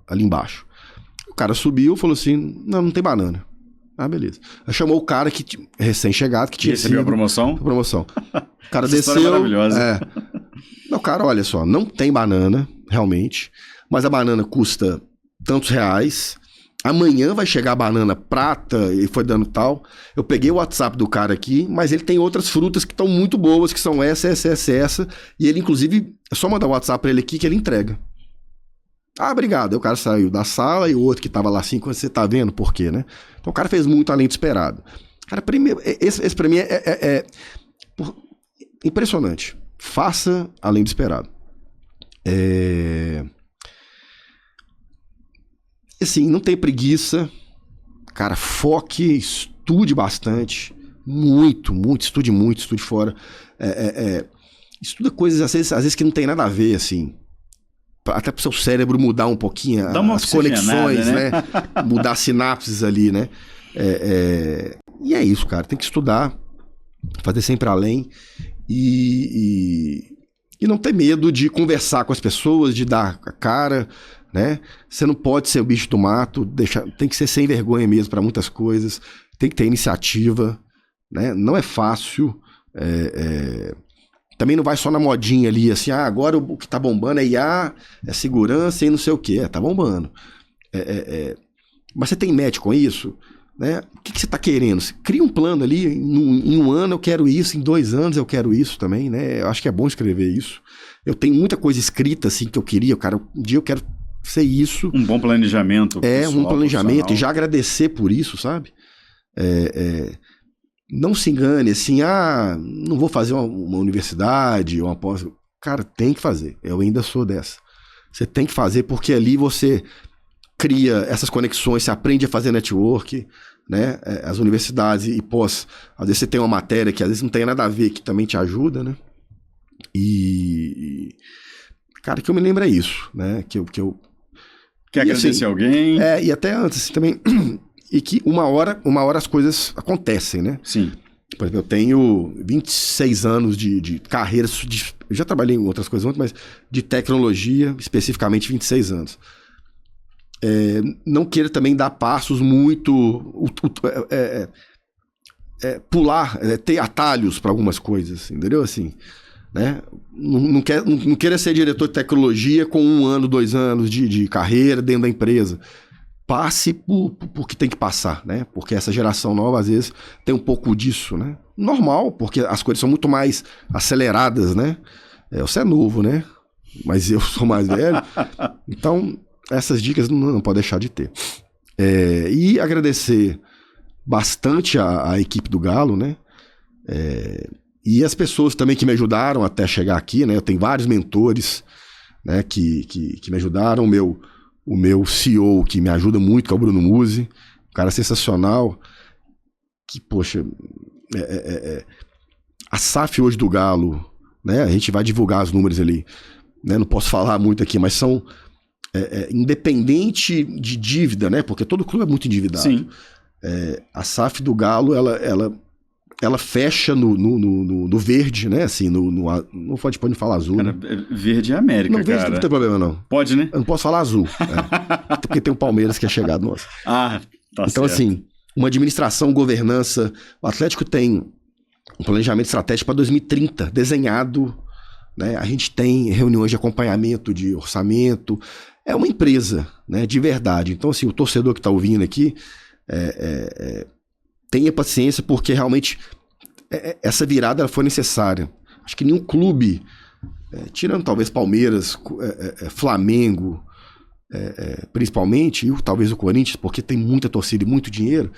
ali embaixo. O cara subiu, falou assim, não tem banana. Ah, beleza. Aí chamou o cara que recém-chegado, que tinha recebeu a promoção. O cara Essa desceu. Maravilhosa. Não, cara, olha só, não tem banana, realmente, mas a banana custa tantos reais. Amanhã vai chegar a banana prata e foi dando tal. Eu peguei o WhatsApp do cara aqui, mas ele tem outras frutas que estão muito boas, que são essa. E ele, inclusive, é só mandar o WhatsApp pra ele aqui que ele entrega. Ah, obrigado. Aí o cara saiu da sala e o outro que tava lá 5 anos, você tá vendo por quê, né? Então o cara fez muito além do esperado. Cara, primeiro, esse pra mim impressionante. Faça além do esperado. Assim, não tem preguiça. Cara, foque, estude bastante. Muito, estude fora. Estuda coisas, às vezes, que não tem nada a ver, assim. Até pro seu cérebro mudar um pouquinho as conexões, né? Mudar as sinapses ali, né? E é isso, cara. Tem que estudar, fazer sempre além e não ter medo de conversar com as pessoas, de dar a cara, né? Você não pode ser o bicho do mato, tem que ser sem vergonha mesmo para muitas coisas, tem que ter iniciativa, né? Não é fácil, também não vai só na modinha ali, assim, agora o que tá bombando é IA, é segurança e não sei o que, tá bombando. Mas você tem match com isso? né? O que você está querendo? Cria um plano ali, em um ano eu quero isso, em 2 anos eu quero isso também, né? Eu acho que é bom escrever isso. Eu tenho muita coisa escrita, assim, que eu queria, cara, um dia eu quero ser isso. Um bom planejamento. Um planejamento, e já agradecer por isso, sabe? Não se engane, assim, não vou fazer uma universidade, uma pós... Cara, tem que fazer, eu ainda sou dessa. Você tem que fazer, porque ali você cria essas conexões, você aprende a fazer network, né? As universidades e pós, às vezes você tem uma matéria que às vezes não tem nada a ver, que também te ajuda, né? Cara, que eu me lembro é isso, né? Que eu Quer agradecer assim, alguém? E até antes, assim, também... E que uma hora as coisas acontecem, né? Sim. Por exemplo, eu tenho 26 anos de carreira, eu já trabalhei em outras coisas antes, mas de tecnologia, especificamente 26 anos. Não queira também dar passos muito... pular, ter atalhos para algumas coisas, entendeu? Assim, né? Não queira ser diretor de tecnologia com 1 ano, 2 anos de carreira dentro da empresa. Passe por que tem que passar, né? Porque essa geração nova, às vezes, tem um pouco disso, né? Normal, porque as coisas são muito mais aceleradas, né? Você é novo, né? Mas eu sou mais velho. Então, essas dicas não pode deixar de ter. E agradecer bastante a equipe do Galo, né? E as pessoas também que me ajudaram até chegar aqui, né? Eu tenho vários mentores, né? Que me ajudaram. O meu CEO, que me ajuda muito, que é o Bruno Musi, um cara sensacional, que, poxa, a SAF hoje do Galo, né, a gente vai divulgar os números ali, né, não posso falar muito aqui, mas são independente de dívida, né, porque todo clube é muito endividado. Sim. A SAF do Galo, ela fecha no verde, né? Assim, não pode falar azul. Cara, né? Verde é América, não, verde cara. Não tem problema, não. Pode, né? Eu não posso falar azul. Porque tem o Palmeiras que é chegado nosso. Tá então, certo. assim, uma administração, governança. O Atlético tem um planejamento estratégico para 2030, desenhado. Né? A gente tem reuniões de acompanhamento de orçamento. É uma empresa, né? De verdade. Então, assim, o torcedor que está ouvindo aqui... tenha paciência, porque realmente essa virada ela foi necessária. Acho que nenhum clube, tirando talvez Palmeiras, Flamengo, principalmente, e talvez o Corinthians, porque tem muita torcida e muito dinheiro,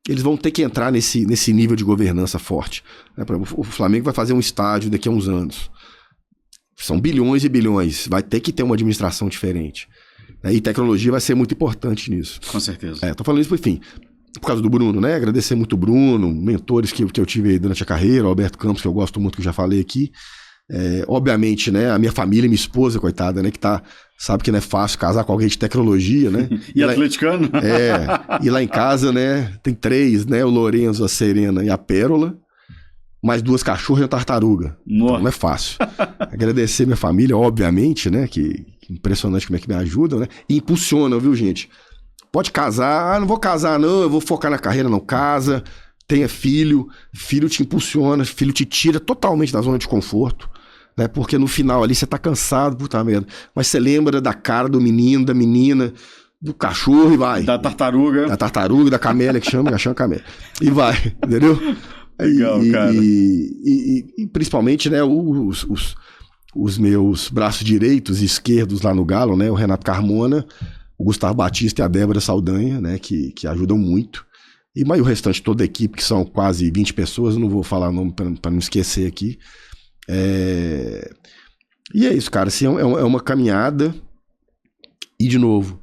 eles vão ter que entrar nesse nível de governança forte. Por exemplo, o Flamengo vai fazer um estádio daqui a uns anos. São bilhões e bilhões. Vai ter que ter uma administração diferente. E tecnologia vai ser muito importante nisso. Com certeza. Tô falando isso, enfim... Por causa do Bruno, né? Agradecer muito o Bruno, mentores que eu tive aí durante a carreira, o Alberto Campos, que eu gosto muito, que eu já falei aqui. Obviamente, né? A minha família, minha esposa, coitada, né? Que sabe que não é fácil casar com alguém de tecnologia, né? E atleticano? E lá em casa, né? Tem 3, né? O Lorenzo, a Serena e a Pérola. Mais 2 cachorros e a tartaruga. Então, não é fácil. Agradecer minha família, obviamente, né? Que impressionante como é que me ajudam, né? E impulsionam, viu, gente? Pode casar, não vou casar não, eu vou focar na carreira, não casa, tenha filho te impulsiona, filho te tira totalmente da zona de conforto, né? Porque no final ali você tá cansado, puta merda, mas você lembra da cara do menino, da menina, do cachorro e vai. Da tartaruga. Da tartaruga, da camélia, que chama camélia. E vai, entendeu? Legal, cara. E principalmente, né, os meus braços direitos e esquerdos lá no Galo, né, o Renato Carmona, o Gustavo Batista e a Débora Saldanha, né, que ajudam muito. E o restante, toda a equipe, que são quase 20 pessoas, eu não vou falar o nome para não esquecer aqui. E é isso, cara, assim, é uma caminhada. E, de novo,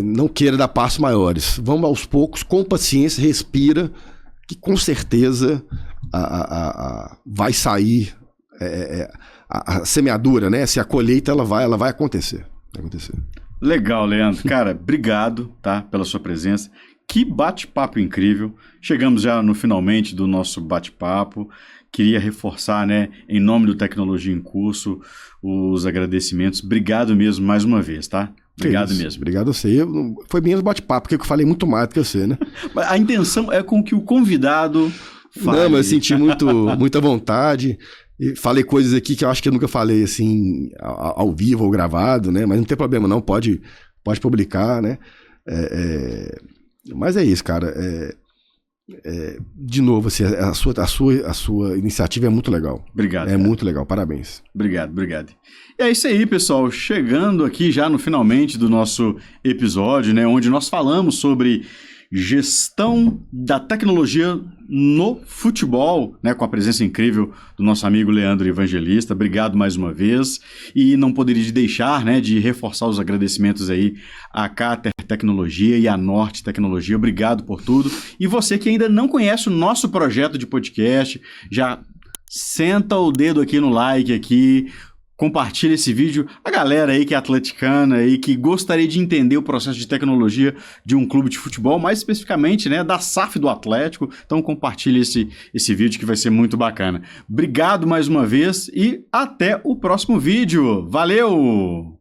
não queira dar passos maiores. Vamos aos poucos, com paciência, respira, que com certeza vai sair a semeadura, né? Se a colheita ela vai acontecer. Vai acontecer. Legal, Leandro. Cara, obrigado, tá, pela sua presença. Que bate-papo incrível. Chegamos já no finalmente do nosso bate-papo. Queria reforçar, né, em nome do Tecnologia em Curso, os agradecimentos. Obrigado mesmo mais uma vez, tá? Obrigado mesmo. Obrigado a você. Foi menos bate-papo, porque eu falei muito mais do que você, né? A intenção é com que o convidado fale. Não, mas eu senti muita vontade. E falei coisas aqui que eu acho que eu nunca falei, assim, ao vivo ou gravado, né? Mas não tem problema não, pode publicar, né? Mas é isso, cara. De novo, assim, a sua iniciativa é muito legal. Obrigado. É muito legal, parabéns. Obrigado. E é isso aí, pessoal. Chegando aqui já no finalmente do nosso episódio, né, onde nós falamos sobre gestão da tecnologia no futebol, né, com a presença incrível do nosso amigo Leandro Evangelista. Obrigado mais uma vez. E não poderia deixar, né, de reforçar os agradecimentos aí à Cater Tecnologia e à Norte Tecnologia. Obrigado por tudo. E você que ainda não conhece o nosso projeto de podcast, já senta o dedo aqui no like aqui, compartilha esse vídeo. A galera aí que é atleticana e que gostaria de entender o processo de tecnologia de um clube de futebol, mais especificamente, né, da SAF do Atlético. Então compartilha esse vídeo que vai ser muito bacana. Obrigado mais uma vez e até o próximo vídeo. Valeu!